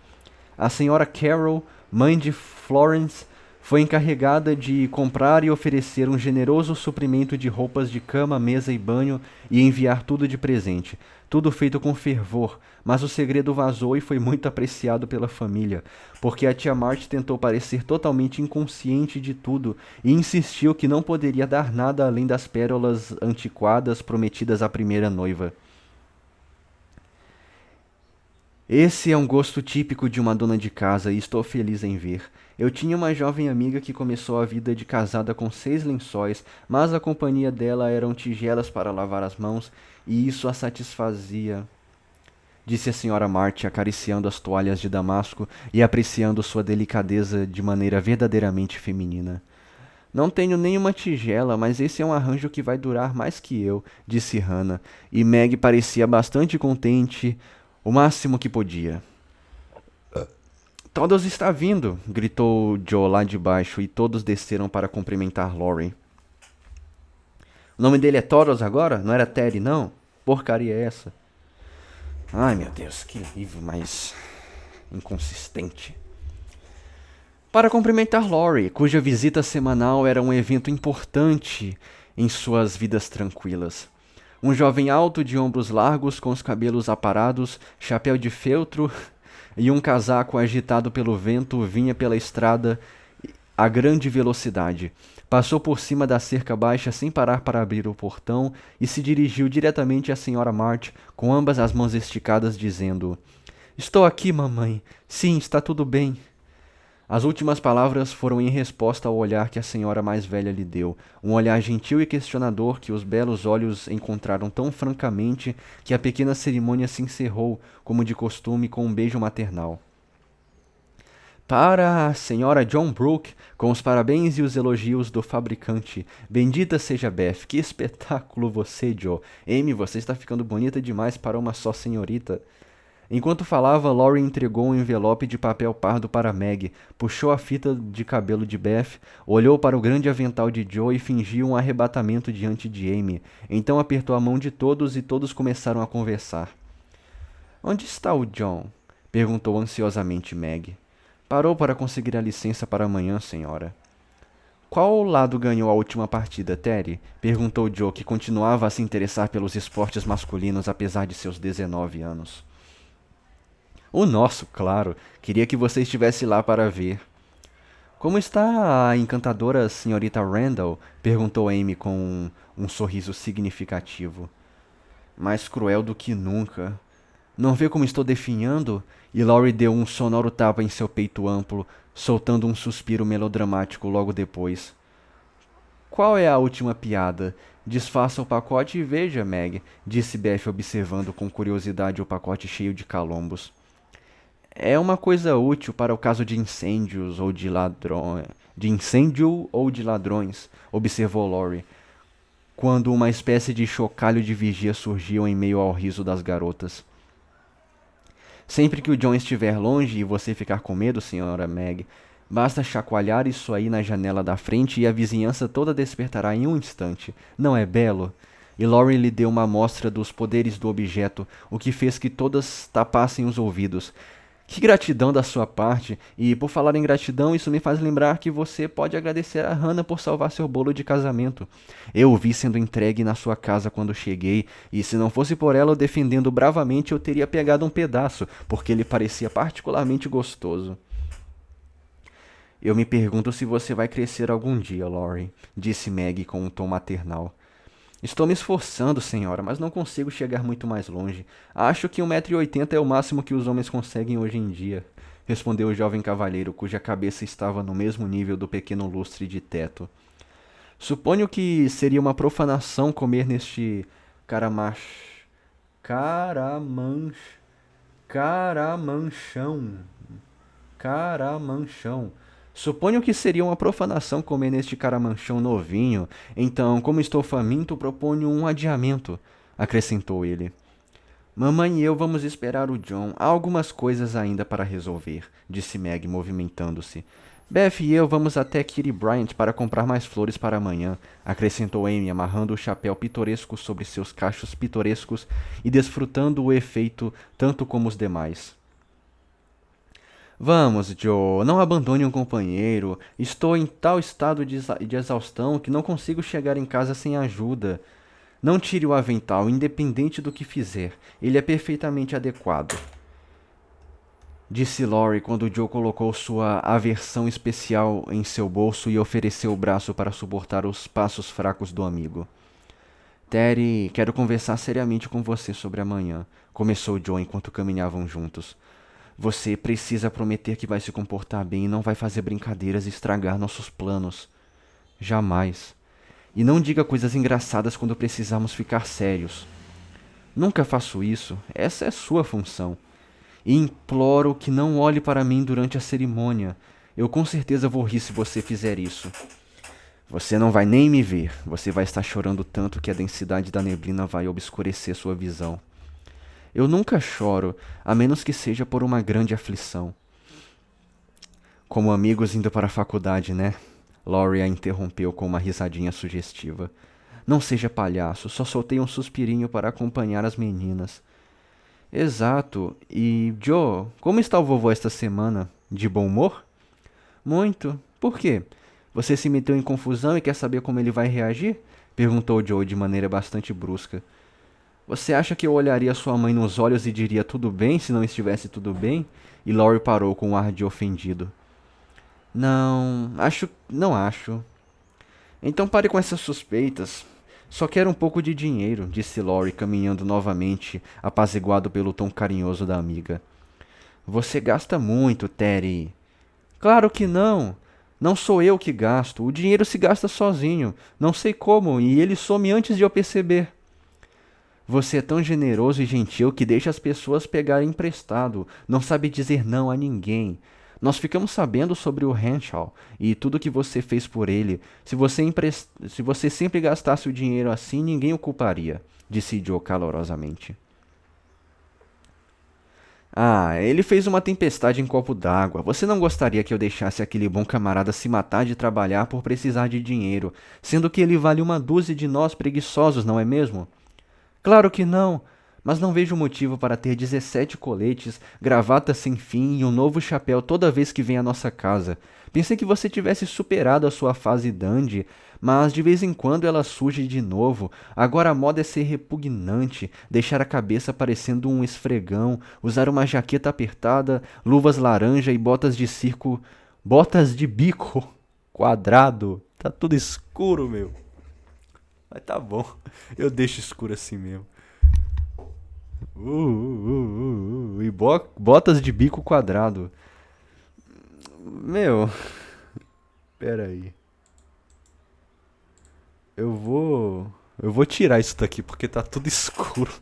Speaker 1: A senhora Carroll, mãe de Florence, foi encarregada de comprar e oferecer um generoso suprimento de roupas de cama, mesa e banho e enviar tudo de presente. Tudo feito com fervor, mas o segredo vazou e foi muito apreciado pela família, porque a tia Marty tentou parecer totalmente inconsciente de tudo e insistiu que não poderia dar nada além das pérolas antiquadas prometidas à primeira noiva. Esse é um gosto típico de uma dona de casa e estou feliz em ver. Eu tinha uma jovem amiga que começou a vida de casada com 6 lençóis, mas a companhia dela eram tigelas para lavar as mãos e isso a satisfazia, disse a senhora Marty, acariciando as toalhas de damasco e apreciando sua delicadeza de maneira verdadeiramente feminina. Não tenho nenhuma tigela, mas esse é um arranjo que vai durar mais que eu, disse Hannah, e Meg parecia bastante contente, o máximo que podia. Todos está vindo, gritou Joe lá de baixo, e todos desceram para cumprimentar Laurie. O nome dele é Todos agora? Não era Terry, não? Porcaria é essa? Ai, meu Deus, que livro mais inconsistente. Para cumprimentar Laurie, cuja visita semanal era um evento importante em suas vidas tranquilas. Um jovem alto, de ombros largos, com os cabelos aparados, chapéu de feltro e um casaco agitado pelo vento, vinha pela estrada a grande velocidade. Passou por cima da cerca baixa sem parar para abrir o portão e se dirigiu diretamente à senhora March, com ambas as mãos esticadas, dizendo: Estou aqui, mamãe. Sim, está tudo bem. As últimas palavras foram em resposta ao olhar que a senhora mais velha lhe deu, um olhar gentil e questionador que os belos olhos encontraram tão francamente que a pequena cerimônia se encerrou, como de costume, com um beijo maternal. Para a senhora John Brooke, com os parabéns e os elogios do fabricante. Bendita seja Beth. Que espetáculo você, Joe. Amy, você está ficando bonita demais para uma só senhorita. Enquanto falava, Laurie entregou um envelope de papel pardo para Meg, puxou a fita de cabelo de Beth, olhou para o grande avental de Joe e fingiu um arrebatamento diante de Amy. Então apertou a mão de todos e todos começaram a conversar. Onde está o John? Perguntou ansiosamente Meg. Parou para conseguir a licença para amanhã, senhora. Qual lado ganhou a última partida, Terry? Perguntou Joe, que continuava a se interessar pelos esportes masculinos apesar de seus 19 anos. O nosso, claro. Queria que você estivesse lá para ver. Como está a encantadora senhorita Randall? Perguntou Amy com um sorriso significativo. Mais cruel do que nunca. Não vê como estou definhando? E Laurie deu um sonoro tapa em seu peito amplo, soltando um suspiro melodramático logo depois. Qual é a última piada? Desfaça o pacote e veja, Meg, disse Beth, observando com curiosidade o pacote cheio de calombos. É uma coisa útil para o caso de incêndios ou de ladrões. De incêndio ou de ladrões, observou Laurie, quando uma espécie de chocalho de vigia surgiu em meio ao riso das garotas. Sempre que o John estiver longe e você ficar com medo, senhora Meg, basta chacoalhar isso aí na janela da frente e a vizinhança toda despertará em um instante. Não é belo? E Laurie lhe deu uma amostra dos poderes do objeto, o que fez que todas tapassem os ouvidos. Que gratidão da sua parte, e por falar em gratidão, isso me faz lembrar que você pode agradecer a Hannah por salvar seu bolo de casamento. Eu o vi sendo entregue na sua casa quando cheguei, e se não fosse por ela o defendendo bravamente, eu teria pegado um pedaço, porque ele parecia particularmente gostoso. Eu me pergunto se você vai crescer algum dia, Laurie, disse Maggie com um tom maternal. Estou me esforçando, senhora, mas não consigo chegar muito mais longe. Acho que 1,80 m é o máximo que os homens conseguem hoje em dia, respondeu o jovem cavalheiro, cuja cabeça estava no mesmo nível do pequeno lustre de teto. Suponho que seria uma profanação comer neste caramach... caramanch... caramanchão... caramanchão... Suponho que seria uma profanação comer neste caramanchão novinho, então, como estou faminto, proponho um adiamento, acrescentou ele. Mamãe e eu vamos esperar o John. Há algumas coisas ainda para resolver, disse Meg, movimentando-se. Beth e eu vamos até Kitty Bryant para comprar mais flores para amanhã, acrescentou Amy, amarrando o chapéu pitoresco sobre seus cachos pitorescos e desfrutando o efeito tanto como os demais. Vamos, Joe, não abandone um companheiro. Estou em tal estado de exaustão que não consigo chegar em casa sem ajuda. Não tire o avental, independente do que fizer. Ele é perfeitamente adequado, disse Laurie quando Joe colocou sua aversão especial em seu bolso e ofereceu o braço para suportar os passos fracos do amigo. Terry, quero conversar seriamente com você sobre amanhã, começou Joe enquanto caminhavam juntos. Você precisa prometer que vai se comportar bem e não vai fazer brincadeiras e estragar nossos planos. Jamais. E não diga coisas engraçadas quando precisarmos ficar sérios. Nunca faço isso. Essa é sua função. E imploro que não olhe para mim durante a cerimônia. Eu com certeza vou rir se você fizer isso. Você não vai nem me ver. Você vai estar chorando tanto que a densidade da neblina vai obscurecer sua visão. Eu nunca choro, a menos que seja por uma grande aflição. Como amigos indo para a faculdade, né? Laurie a interrompeu com uma risadinha sugestiva. Não seja palhaço, só soltei um suspirinho para acompanhar as meninas. Exato. E, Joe, como está o vovô esta semana? De bom humor? Muito. Por quê? Você se meteu em confusão e quer saber como ele vai reagir? Perguntou Joe de maneira bastante brusca. Você acha que eu olharia sua mãe nos olhos e diria tudo bem se não estivesse tudo bem? E Laurie parou com um ar de ofendido. Não acho. Então pare com essas suspeitas. Só quero um pouco de dinheiro, disse Laurie, caminhando novamente, apaziguado pelo tom carinhoso da amiga. Você gasta muito, Terry. Claro que não. Não sou eu que gasto. O dinheiro se gasta sozinho. Não sei como, e ele some antes de eu perceber. Você é tão generoso e gentil que deixa as pessoas pegarem emprestado. Não sabe dizer não a ninguém. Nós ficamos sabendo sobre o Henshaw e tudo que você fez por ele. Se você sempre gastasse o dinheiro assim, ninguém o culparia, disse Joe calorosamente. Ah, ele fez uma tempestade em copo d'água. Você não gostaria que eu deixasse aquele bom camarada se matar de trabalhar por precisar de dinheiro, sendo que ele vale uma dúzia de nós preguiçosos, não é mesmo? Claro que não, mas não vejo motivo para ter 17 coletes, gravata sem fim e um novo chapéu toda vez que vem à nossa casa. Pensei que você tivesse superado a sua fase dandy, mas de vez em quando ela surge de novo. Agora a moda é ser repugnante, deixar a cabeça parecendo um esfregão, usar uma jaqueta apertada, luvas laranja e botas de circo, botas de bico quadrado. Tá tudo escuro, meu. Mas tá bom, eu deixo escuro assim mesmo. E botas de bico quadrado. Meu, pera aí. Eu vou tirar isso daqui porque tá tudo escuro.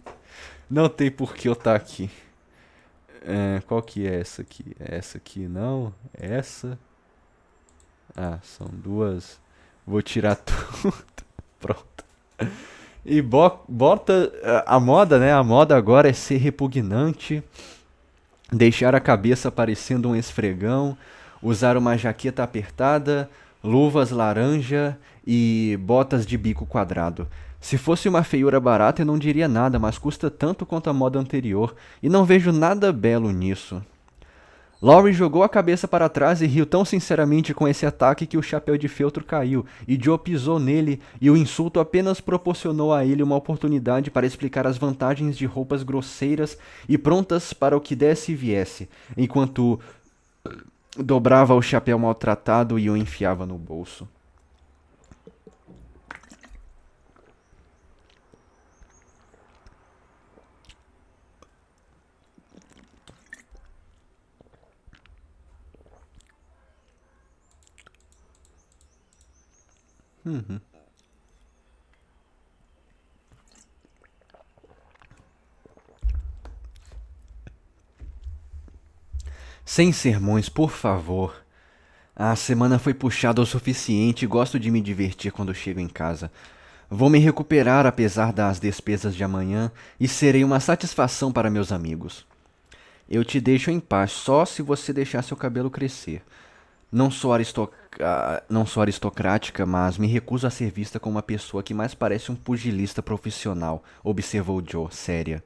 Speaker 1: Não tem por que eu tá aqui. É, qual que é essa aqui? Essa aqui não. Essa. Ah, são duas. Vou tirar tudo. Pronto. E bota a moda, né? A moda agora é ser repugnante, deixar a cabeça parecendo um esfregão, usar uma jaqueta apertada, luvas laranja e botas de bico quadrado. Se fosse uma feiura barata eu não diria nada, mas custa tanto quanto a moda anterior, e não vejo nada belo nisso. Laurie jogou a cabeça para trás e riu tão sinceramente com esse ataque que o chapéu de feltro caiu, e Joe pisou nele, e o insulto apenas proporcionou a ele uma oportunidade para explicar as vantagens de roupas grosseiras e prontas para o que desse e viesse, enquanto dobrava o chapéu maltratado e o enfiava no bolso. Uhum. Sem sermões, por favor. A semana foi puxada o suficiente e gosto de me divertir quando chego em casa. Vou me recuperar apesar das despesas de amanhã e serei uma satisfação para meus amigos. Eu te deixo em paz só se você deixar seu cabelo crescer. Não sou aristocrática, mas me recuso a ser vista como uma pessoa que mais parece um pugilista profissional, observou Joe, séria.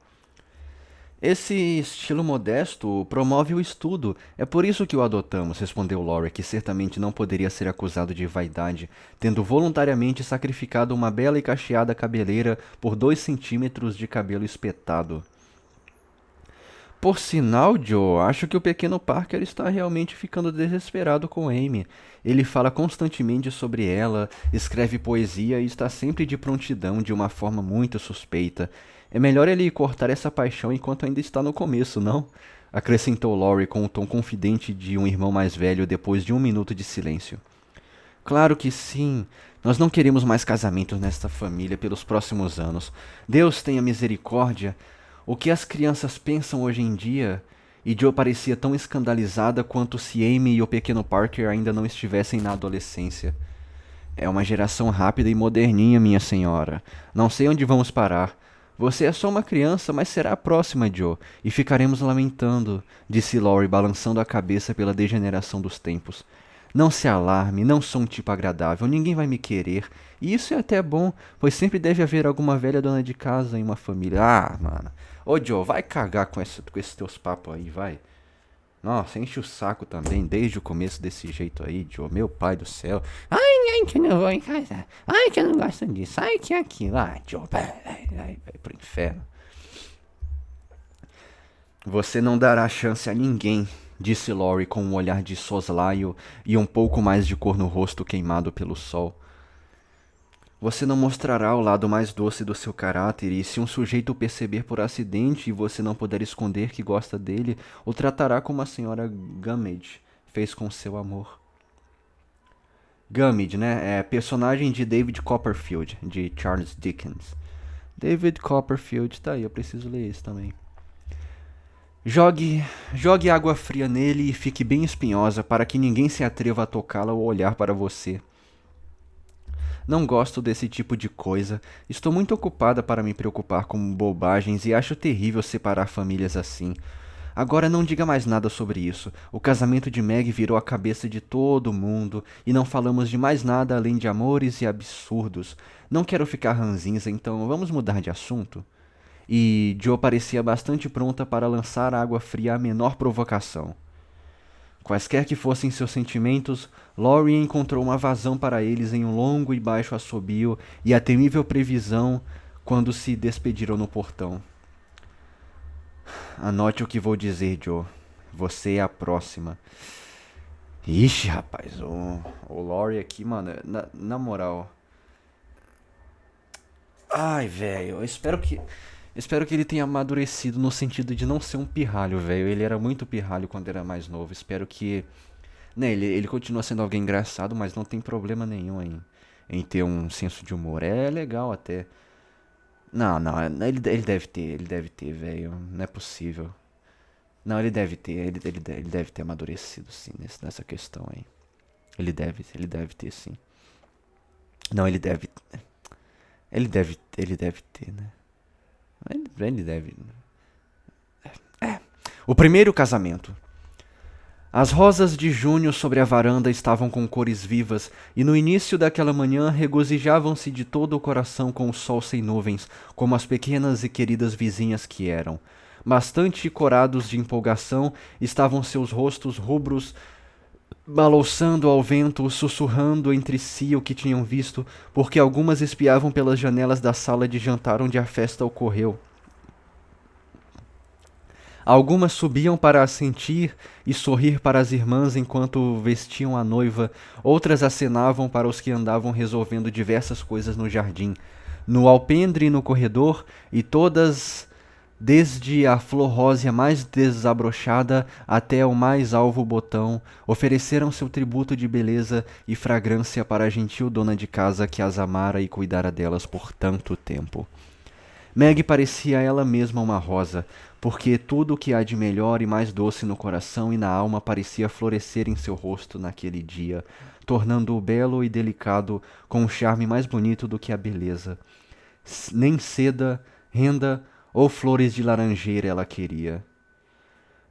Speaker 1: Esse estilo modesto promove o estudo. É por isso que o adotamos, respondeu Laurie, que certamente não poderia ser acusado de vaidade, tendo voluntariamente sacrificado uma bela e cacheada cabeleira por 2 centímetros de cabelo espetado. Por sinal, Joe, acho que o pequeno Parker está realmente ficando desesperado com Amy. Ele fala constantemente sobre ela, escreve poesia e está sempre de prontidão de uma forma muito suspeita. É melhor ele cortar essa paixão enquanto ainda está no começo, não? Acrescentou Laurie com o tom confidente de um irmão mais velho depois de 1 minuto de silêncio. Claro que sim. Nós não queremos mais casamentos nesta família pelos próximos anos. Deus tenha misericórdia. O que as crianças pensam hoje em dia? E Joe parecia tão escandalizada quanto se Amy e o pequeno Parker ainda não estivessem na adolescência. É uma geração rápida e moderninha, minha senhora. Não sei onde vamos parar. Você é só uma criança, mas será a próxima, Joe, e ficaremos lamentando, disse Laurie, balançando a cabeça pela degeneração dos tempos. Não se alarme, não sou um tipo agradável, ninguém vai me querer. E isso é até bom, pois sempre deve haver alguma velha dona de casa em uma família. Ah, mano. Ô, Joe, vai cagar com esses teus papos aí, vai. Nossa, enche o saco também, desde o começo desse jeito aí, Joe. Meu pai do céu. Ai, ai, que eu não vou em casa. Ai, que eu não gosto disso. Ai, que é aquilo. Ah, Joe, vai pro inferno. Você não dará chance a ninguém, disse Laurie com um olhar de soslaio e um pouco mais de cor no rosto queimado pelo sol. Você não mostrará o lado mais doce do seu caráter, e se um sujeito o perceber por acidente e você não puder esconder que gosta dele, o tratará como a senhora Gummidge fez com seu amor. Gummidge, né? É personagem de David Copperfield, de Charles Dickens. David Copperfield, tá aí, eu preciso ler isso também. Jogue água fria nele e fique bem espinhosa para que ninguém se atreva a tocá-la ou olhar para você. Não gosto desse tipo de coisa. Estou muito ocupada para me preocupar com bobagens e acho terrível separar famílias assim. Agora não diga mais nada sobre isso. O casamento de Meg virou a cabeça de todo mundo e não falamos de mais nada além de amores e absurdos. Não quero ficar ranzinza, então vamos mudar de assunto? E Joe parecia bastante pronta para lançar água fria à menor provocação. Quaisquer que fossem seus sentimentos, Laurie encontrou uma vazão para eles em um longo e baixo assobio e a temível previsão quando se despediram no portão. Anote o que vou dizer, Joe. Você é a próxima. Ixi, rapaz, o Laurie aqui, mano, na moral. Ai, velho, eu espero que ele tenha amadurecido no sentido de não ser um pirralho, velho. Ele era muito pirralho quando era mais novo. Espero que. Né, ele continua sendo alguém engraçado, mas não tem problema nenhum em ter um senso de humor. É legal até. Não, não, ele deve ter, velho. Não é possível. Não, ele deve ter amadurecido, sim, nessa questão aí. Ele deve ter, sim. Não, ele deve ter, né? Ele deve. O primeiro casamento. As rosas de junho sobre a varanda estavam com cores vivas, e no início daquela manhã regozijavam-se de todo o coração com o sol sem nuvens, como as pequenas e queridas vizinhas que eram. Bastante corados de empolgação estavam seus rostos rubros, balouçando ao vento, sussurrando entre si o que tinham visto, porque algumas espiavam pelas janelas da sala de jantar onde a festa ocorreu. Algumas subiam para assentir e sorrir para as irmãs enquanto vestiam a noiva, outras acenavam para os que andavam resolvendo diversas coisas no jardim, no alpendre e no corredor, e todas, desde a flor rósea mais desabrochada até o mais alvo botão, ofereceram seu tributo de beleza e fragrância para a gentil dona de casa que as amara e cuidara delas por tanto tempo. Meg parecia ela mesma uma rosa, porque tudo o que há de melhor e mais doce no coração e na alma parecia florescer em seu rosto naquele dia, tornando-o belo e delicado com um charme mais bonito do que a beleza. Nem seda, renda ou flores de laranjeira ela queria.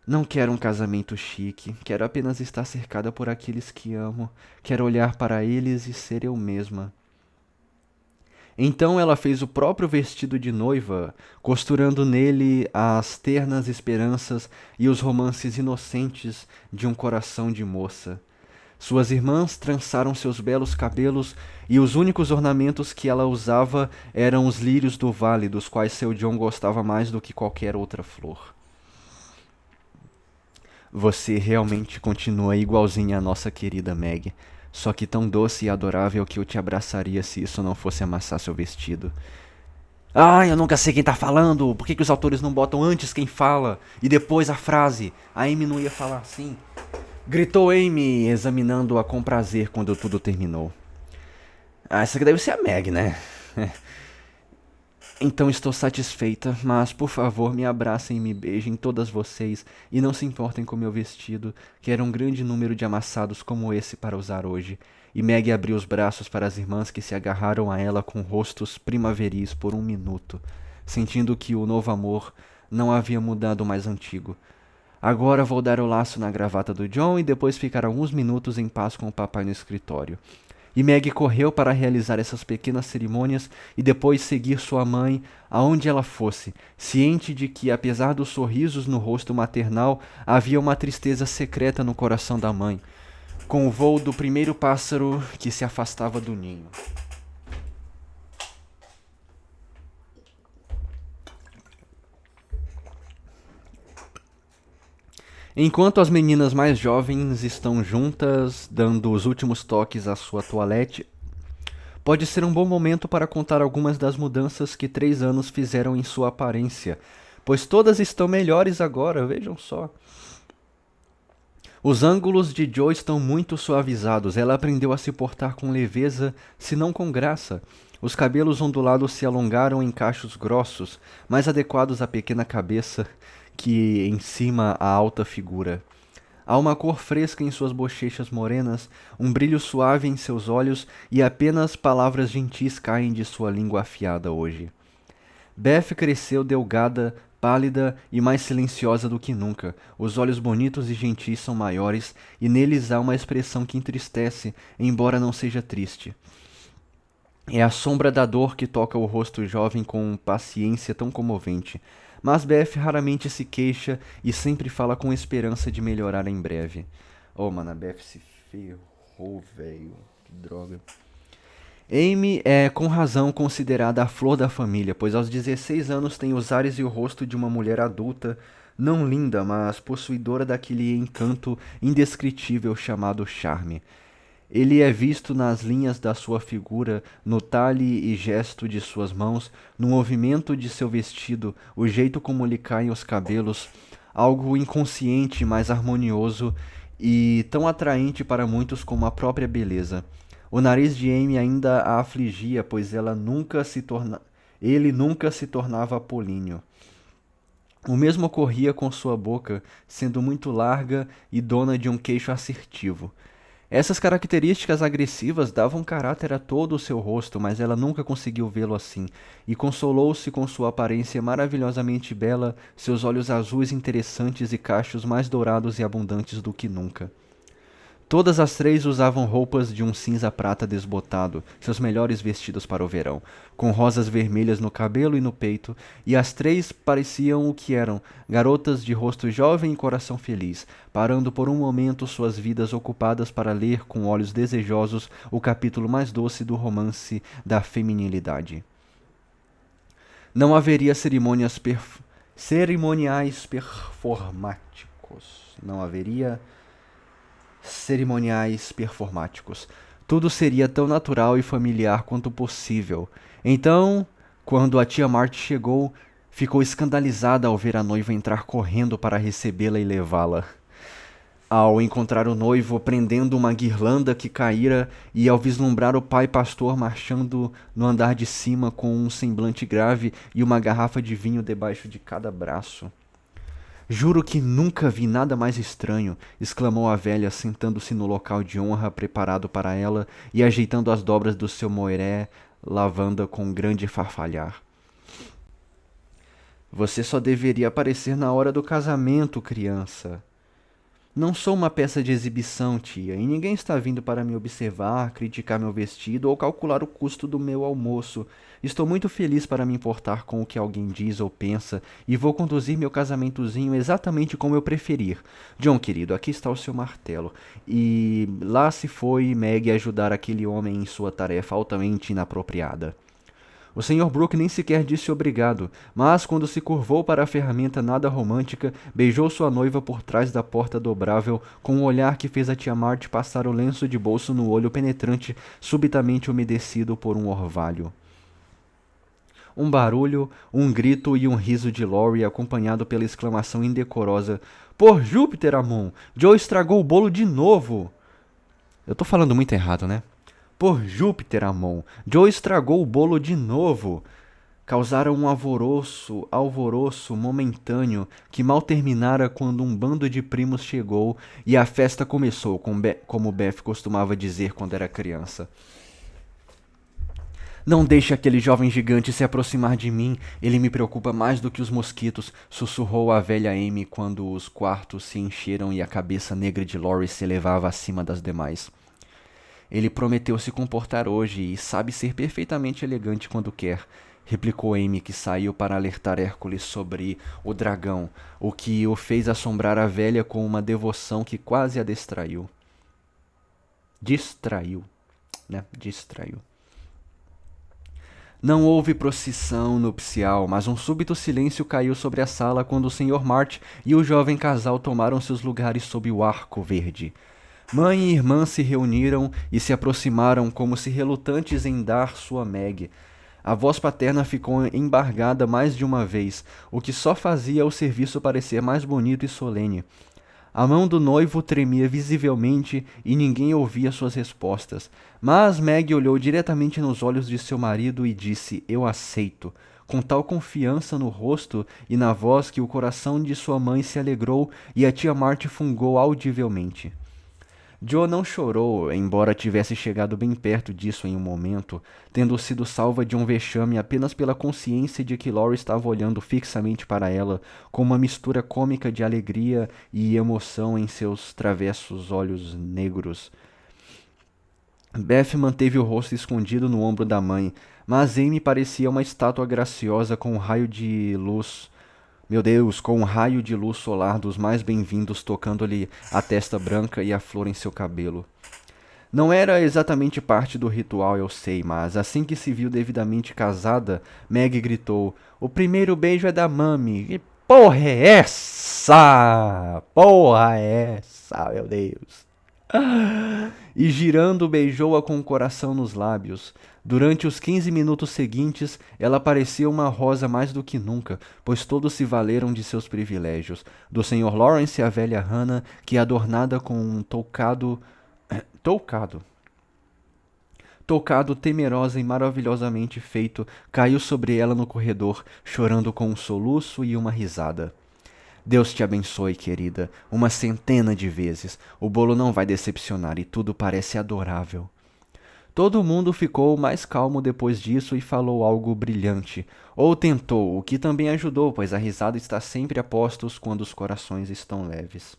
Speaker 1: Não quero um casamento chique, quero apenas estar cercada por aqueles que amo, quero olhar para eles e ser eu mesma. Então ela fez o próprio vestido de noiva, costurando nele as ternas esperanças e os romances inocentes de um coração de moça. Suas irmãs trançaram seus belos cabelos e os únicos ornamentos que ela usava eram os lírios do vale, dos quais seu John gostava mais do que qualquer outra flor. Você realmente continua igualzinha à nossa querida Meg. Só que tão doce e adorável que eu te abraçaria se isso não fosse amassar seu vestido. Ah, eu nunca sei quem tá falando. Por que os autores não botam antes quem fala e depois a frase? A Amy não ia falar assim. Gritou Amy, examinando-a com prazer quando tudo terminou. Ah, essa aqui deve ser a Meg, né? Então estou satisfeita, mas por favor me abracem e me beijem todas vocês e não se importem com meu vestido, que era um grande número de amassados como esse para usar hoje. E Meg abriu os braços para as irmãs que se agarraram a ela com rostos primaveris por um minuto, sentindo que o novo amor não havia mudado o mais antigo. Agora vou dar o laço na gravata do John e depois ficar alguns minutos em paz com o papai no escritório. E Meg correu para realizar essas pequenas cerimônias e depois seguir sua mãe aonde ela fosse, ciente de que, apesar dos sorrisos no rosto maternal, havia uma tristeza secreta no coração da mãe, com o voo do primeiro pássaro que se afastava do ninho. Enquanto as meninas mais jovens estão juntas, dando os últimos toques à sua toilette, pode ser um bom momento para contar algumas das mudanças que 3 anos fizeram em sua aparência, pois todas estão melhores agora, vejam só. Os ângulos de Joe estão muito suavizados, ela aprendeu a se portar com leveza, se não com graça. Os cabelos ondulados se alongaram em cachos grossos, mais adequados à pequena cabeça que em cima a alta figura. Há uma cor fresca em suas bochechas morenas, um brilho suave em seus olhos e apenas palavras gentis caem de sua língua afiada hoje. Beth cresceu delgada, pálida e mais silenciosa do que nunca. Os olhos bonitos e gentis são maiores e neles há uma expressão que entristece, embora não seja triste. É a sombra da dor que toca o rosto jovem com paciência tão comovente. Mas Beth raramente se queixa e sempre fala com esperança de melhorar em breve. Oh, mano, a Beth se ferrou, velho. Que droga. Amy é com razão considerada a flor da família, pois aos 16 anos tem os ares e o rosto de uma mulher adulta, não linda, mas possuidora daquele encanto indescritível chamado charme. Ele é visto nas linhas da sua figura, no talhe e gesto de suas mãos, no movimento de seu vestido, o jeito como lhe caem os cabelos, algo inconsciente, mas harmonioso e tão atraente para muitos como a própria beleza. O nariz de Amy ainda a afligia, pois ele nunca se tornava apolíneo. O mesmo ocorria com sua boca, sendo muito larga e dona de um queixo assertivo. Essas características agressivas davam caráter a todo o seu rosto, mas ela nunca conseguiu vê-lo assim, e consolou-se com sua aparência maravilhosamente bela, seus olhos azuis interessantes e cachos mais dourados e abundantes do que nunca. Todas as três usavam roupas de um cinza-prata desbotado, seus melhores vestidos para o verão, com rosas vermelhas no cabelo e no peito, e as três pareciam o que eram, garotas de rosto jovem e coração feliz, parando por um momento suas vidas ocupadas para ler com olhos desejosos o capítulo mais doce do romance da feminilidade. Não haveria cerimoniais performáticos. Não haveria cerimoniais performáticos. Tudo seria tão natural e familiar quanto possível. Então, quando a tia Marty chegou, ficou escandalizada ao ver a noiva entrar correndo para recebê-la e levá-la. Ao encontrar o noivo prendendo uma guirlanda que caíra e ao vislumbrar o pai pastor marchando no andar de cima com um semblante grave e uma garrafa de vinho debaixo de cada braço. Juro que nunca vi nada mais estranho, exclamou a velha, sentando-se no local de honra preparado para ela e ajeitando as dobras do seu moiré, lavanda com um grande farfalhar. Você só deveria aparecer na hora do casamento, criança. Não sou uma peça de exibição, tia, e ninguém está vindo para me observar, criticar meu vestido ou calcular o custo do meu almoço. Estou muito feliz para me importar com o que alguém diz ou pensa e vou conduzir meu casamentozinho exatamente como eu preferir. John, querido, aqui está o seu martelo. E lá se foi Meg ajudar aquele homem em sua tarefa altamente inapropriada. O Sr. Brooke nem sequer disse obrigado, mas quando se curvou para a ferramenta nada romântica, beijou sua noiva por trás da porta dobrável, com um olhar que fez a tia Marty passar o lenço de bolso no olho penetrante, subitamente umedecido por um orvalho. Um barulho, um grito e um riso de Laurie, acompanhado pela exclamação indecorosa: "Por Júpiter, Amon! Joe estragou o bolo de novo!" Eu tô falando muito errado, né? Por Júpiter, Amon, Joe estragou o bolo de novo. Causaram um alvoroço momentâneo que mal terminara quando um bando de primos chegou e a festa começou, como Beth costumava dizer quando era criança. Não deixe aquele jovem gigante se aproximar de mim, ele me preocupa mais do que os mosquitos, sussurrou a velha Amy quando os quartos se encheram e a cabeça negra de Laurie se elevava acima das demais. Ele prometeu se comportar hoje e sabe ser perfeitamente elegante quando quer, replicou Amy, que saiu para alertar Hércules sobre o dragão, o que o fez assombrar a velha com uma devoção que quase a distraiu. Distraiu. Não houve procissão nupcial, mas um súbito silêncio caiu sobre a sala quando o Sr. March e o jovem casal tomaram seus lugares sob o arco verde. Mãe e irmã se reuniram e se aproximaram como se relutantes em dar sua Meg. A voz paterna ficou embargada mais de uma vez, o que só fazia o serviço parecer mais bonito e solene. A mão do noivo tremia visivelmente e ninguém ouvia suas respostas. Mas Meg olhou diretamente nos olhos de seu marido e disse: "Eu aceito", com tal confiança no rosto e na voz que o coração de sua mãe se alegrou e a tia Marty fungou audivelmente. Jo não chorou, embora tivesse chegado bem perto disso em um momento, tendo sido salva de um vexame apenas pela consciência de que Laurie estava olhando fixamente para ela, com uma mistura cômica de alegria e emoção em seus travessos olhos negros. Beth manteve o rosto escondido no ombro da mãe, mas Amy parecia uma estátua graciosa com um raio de luz. Meu Deus, com um raio de luz solar dos mais bem-vindos tocando-lhe a testa branca e a flor em seu cabelo. Não era exatamente parte do ritual, eu sei, mas assim que se viu devidamente casada, Meg gritou: "O primeiro beijo é da Mami!" Que porra é essa? Porra é essa, meu Deus? E girando, beijou-a com o coração nos lábios. Durante os 15 minutos seguintes, ela parecia uma rosa mais do que nunca, pois todos se valeram de seus privilégios. Do Sr. Lawrence e a velha Hannah, que adornada com um toucado temerosa e maravilhosamente feito, caiu sobre ela no corredor, chorando com um soluço e uma risada. Deus te abençoe, querida, uma centena de vezes. O bolo não vai decepcionar e tudo parece adorável. Todo mundo ficou mais calmo depois disso e falou algo brilhante. Ou tentou, o que também ajudou, pois a risada está sempre a postos quando os corações estão leves.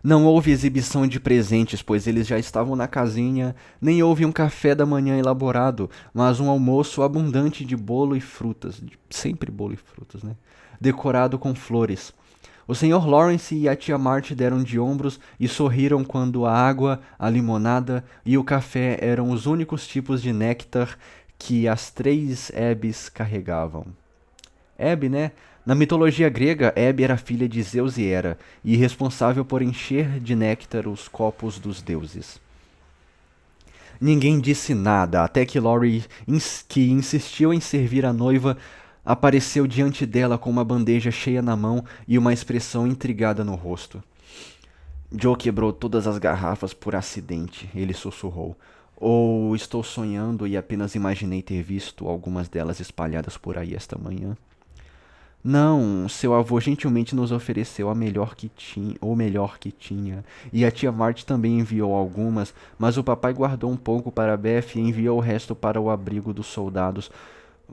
Speaker 1: Não houve exibição de presentes, pois eles já estavam na casinha, nem houve um café da manhã elaborado, mas um almoço abundante de bolo e frutas, sempre bolo e frutas, né? Decorado com flores. O Sr. Lawrence e a tia Marty deram de ombros e sorriram quando a água, a limonada e o café eram os únicos tipos de néctar que as três Hebes carregavam. Hebe, né? Na mitologia grega, Hebe era filha de Zeus e Hera, e responsável por encher de néctar os copos dos deuses. Ninguém disse nada, até que Laurie, que insistiu em servir a noiva, apareceu diante dela com uma bandeja cheia na mão e uma expressão intrigada no rosto. Joe quebrou todas as garrafas por acidente, ele sussurrou. Ou estou sonhando e apenas imaginei ter visto algumas delas espalhadas por aí esta manhã? Não, seu avô gentilmente nos ofereceu a melhor que tinha, ou melhor que tinha, e a tia Marty também enviou algumas, mas o papai guardou um pouco para Beth e enviou o resto para o abrigo dos soldados.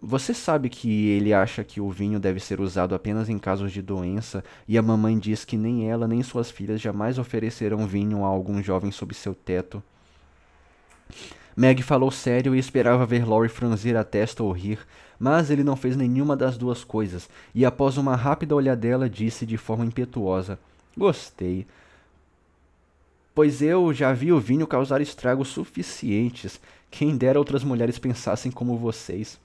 Speaker 1: Você sabe que ele acha que o vinho deve ser usado apenas em casos de doença, e a mamãe diz que nem ela nem suas filhas jamais oferecerão vinho a algum jovem sob seu teto. Meg falou sério e esperava ver Laurie franzir a testa ou rir, mas ele não fez nenhuma das duas coisas, e após uma rápida olhadela disse de forma impetuosa: "Gostei, pois eu já vi o vinho causar estragos suficientes. Quem dera outras mulheres pensassem como vocês."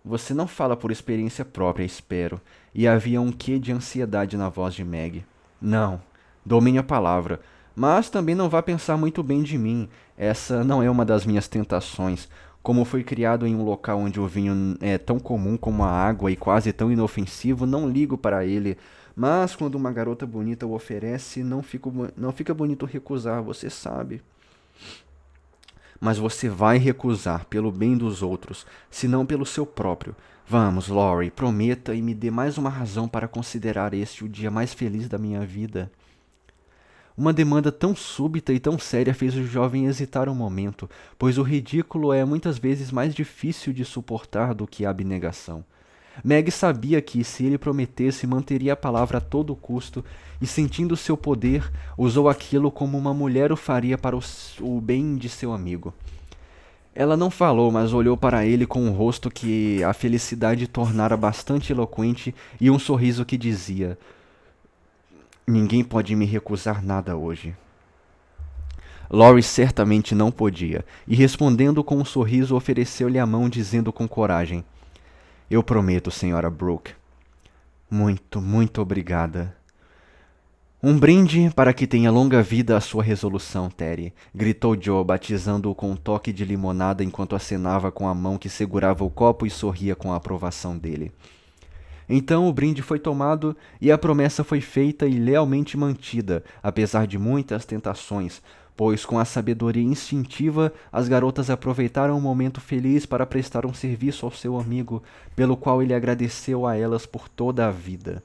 Speaker 1: Você não fala por experiência própria, espero, e havia um quê de ansiedade na voz de Meg. Não, dou-me a palavra. Mas também não vá pensar muito bem de mim. Essa não é uma das minhas tentações. Como fui criado em um local onde o vinho é tão comum como a água e quase tão inofensivo, não ligo para ele. Mas quando uma garota bonita o oferece, não fica bonito recusar, você sabe. Mas você vai recusar pelo bem dos outros, se não pelo seu próprio. Vamos, Laurie, prometa e me dê mais uma razão para considerar este o dia mais feliz da minha vida. Uma demanda tão súbita e tão séria fez o jovem hesitar um momento, pois o ridículo é muitas vezes mais difícil de suportar do que a abnegação. Meg sabia que, se ele prometesse, manteria a palavra a todo custo, e sentindo seu poder, usou aquilo como uma mulher o faria para o bem de seu amigo. Ela não falou, mas olhou para ele com um rosto que a felicidade tornara bastante eloquente e um sorriso que dizia: Ninguém pode me recusar nada hoje. Laurie certamente não podia, e respondendo com um sorriso, ofereceu-lhe a mão, dizendo com coragem: Eu prometo, Sra. Brooke. Muito, muito obrigada. Um brinde para que tenha longa vida a sua resolução, Terry, gritou Joe, batizando-o com um toque de limonada enquanto acenava com a mão que segurava o copo e sorria com a aprovação dele. Então o brinde foi tomado e a promessa foi feita e lealmente mantida, apesar de muitas tentações, pois com a sabedoria instintiva as garotas aproveitaram o momento feliz para prestar um serviço ao seu amigo, pelo qual ele agradeceu a elas por toda a vida.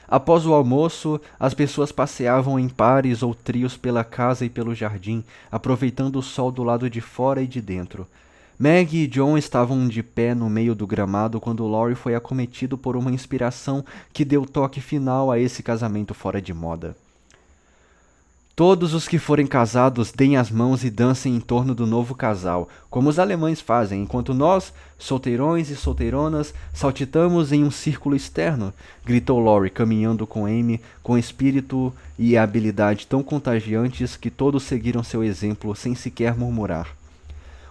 Speaker 1: Após o almoço, as pessoas passeavam em pares ou trios pela casa e pelo jardim, aproveitando o sol do lado de fora e de dentro. Meg e John estavam de pé no meio do gramado quando Laurie foi acometido por uma inspiração que deu toque final a esse casamento fora de moda. Todos os que forem casados deem as mãos e dancem em torno do novo casal, como os alemães fazem, enquanto nós, solteirões e solteironas, saltitamos em um círculo externo, gritou Laurie, caminhando com Amy, com espírito e habilidade tão contagiantes que todos seguiram seu exemplo sem sequer murmurar.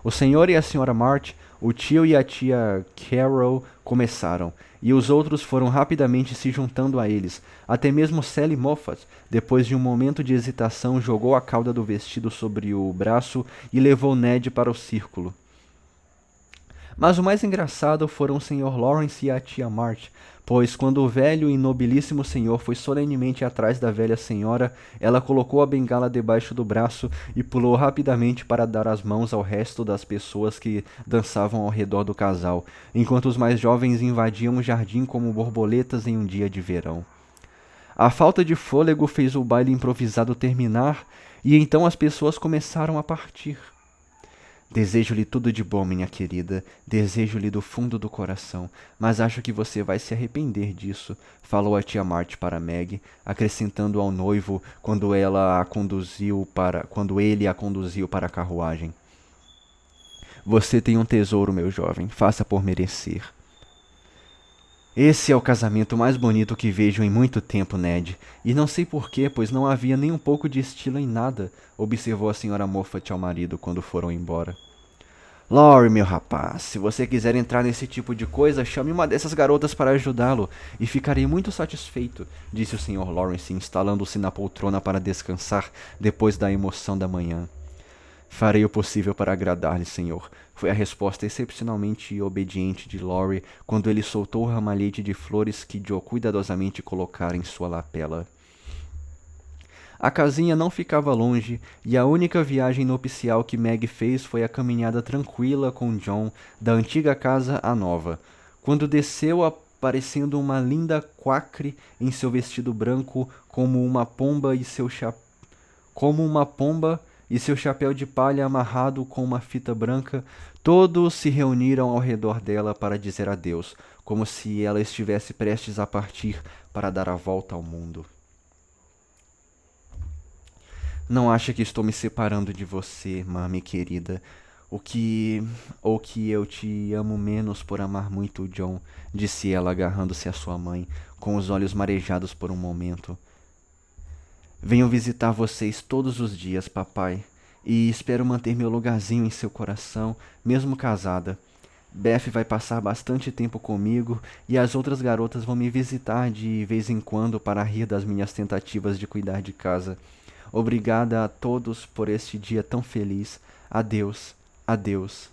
Speaker 1: O senhor e a senhora March, o tio e a tia Carol começaram, e os outros foram rapidamente se juntando a eles. Até mesmo Sally Moffat, depois de um momento de hesitação, jogou a cauda do vestido sobre o braço e levou Ned para o círculo. Mas o mais engraçado foram o Sr. Lawrence e a tia March, pois quando o velho e nobilíssimo senhor foi solenemente atrás da velha senhora, ela colocou a bengala debaixo do braço e pulou rapidamente para dar as mãos ao resto das pessoas que dançavam ao redor do casal, enquanto os mais jovens invadiam o jardim como borboletas em um dia de verão. A falta de fôlego fez o baile improvisado terminar, e então as pessoas começaram a partir. Desejo-lhe tudo de bom, minha querida, desejo-lhe do fundo do coração, mas acho que você vai se arrepender disso, falou a tia March para Meg, acrescentando ao noivo quando ele a conduziu para a carruagem. Você tem um tesouro, meu jovem, faça por merecer. Esse é o casamento mais bonito que vejo em muito tempo, Ned, e não sei porquê, pois não havia nem um pouco de estilo em nada, observou a senhora Moffat ao marido quando foram embora. Laurie, meu rapaz, se você quiser entrar nesse tipo de coisa, chame uma dessas garotas para ajudá-lo, e ficarei muito satisfeito, disse o Sr. Lawrence, instalando-se na poltrona para descansar depois da emoção da manhã. Farei o possível para agradar-lhe, senhor, foi a resposta excepcionalmente obediente de Laurie quando ele soltou o ramalhete de flores que Joe cuidadosamente colocara em sua lapela. A casinha não ficava longe, e a única viagem nupcial que Meg fez foi a caminhada tranquila com John da antiga casa à nova. Quando desceu, aparecendo uma linda coacre em seu vestido branco, como uma pomba e seu chapéu de palha amarrado com uma fita branca, todos se reuniram ao redor dela para dizer adeus, como se ela estivesse prestes a partir para dar a volta ao mundo. Não acha que estou me separando de você, mami querida, ou que eu te amo menos por amar muito o John, disse ela agarrando-se à sua mãe, com os olhos marejados por um momento. Venho visitar vocês todos os dias, papai, e espero manter meu lugarzinho em seu coração, mesmo casada. Beth vai passar bastante tempo comigo e as outras garotas vão me visitar de vez em quando para rir das minhas tentativas de cuidar de casa. Obrigada a todos por este dia tão feliz. Adeus, adeus.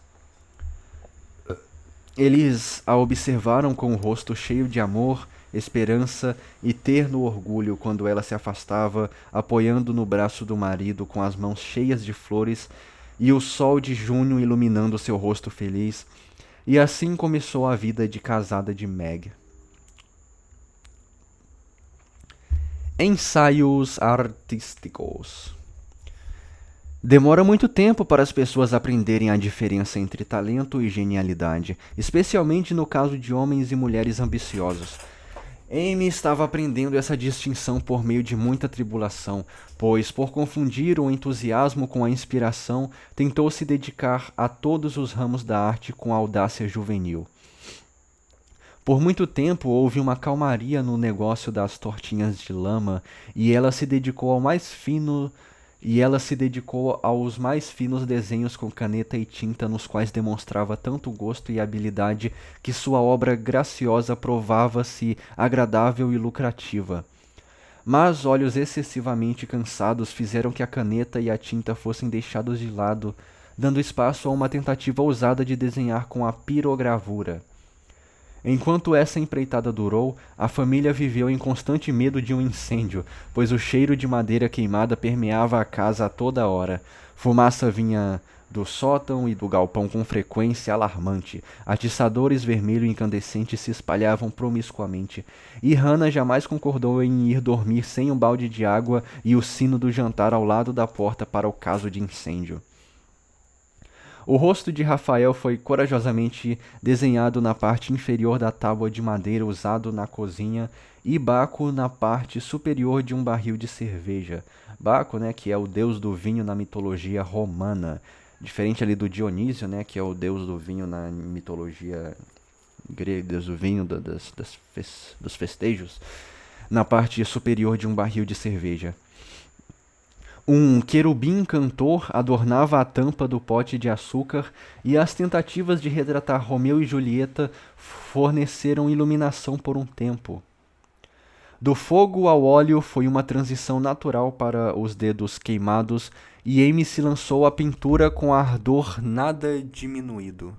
Speaker 1: Eles a observaram com o rosto cheio de amor, esperança e terno orgulho quando ela se afastava, apoiando no braço do marido com as mãos cheias de flores e o sol de junho iluminando seu rosto feliz. E assim começou a vida de casada de Meg. Ensaios artísticos. Demora muito tempo para as pessoas aprenderem a diferença entre talento e genialidade, especialmente no caso de homens e mulheres ambiciosos. Amy estava aprendendo essa distinção por meio de muita tribulação, pois, por confundir o entusiasmo com a inspiração, tentou se dedicar a todos os ramos da arte com audácia juvenil. Por muito tempo houve uma calmaria no negócio das tortinhas de lama, e ela se dedicou ao mais fino e ela se dedicou aos mais finos desenhos com caneta e tinta, nos quais demonstrava tanto gosto e habilidade que sua obra graciosa provava-se agradável e lucrativa. Mas olhos excessivamente cansados fizeram que a caneta e a tinta fossem deixados de lado, dando espaço a uma tentativa ousada de desenhar com a pirogravura. Enquanto essa empreitada durou, a família viveu em constante medo de um incêndio, pois o cheiro de madeira queimada permeava a casa a toda hora. Fumaça vinha do sótão e do galpão com frequência alarmante. Atiçadores vermelho incandescentes se espalhavam promiscuamente, e Hannah jamais concordou em ir dormir sem um balde de água e o sino do jantar ao lado da porta para o caso de incêndio. O rosto de Rafael foi corajosamente desenhado na parte inferior da tábua de madeira usado na cozinha e Baco na parte superior de um barril de cerveja. Baco, né, que é o deus do vinho na mitologia romana, diferente ali do Dionísio, né, que é o deus do vinho na mitologia grega, deus do vinho dos festejos, na parte superior de um barril de cerveja. Um querubim cantor adornava a tampa do pote de açúcar, e as tentativas de retratar Romeu e Julieta forneceram iluminação por um tempo. Do fogo ao óleo foi uma transição natural para os dedos queimados, e Amy se lançou à pintura com ardor nada diminuído.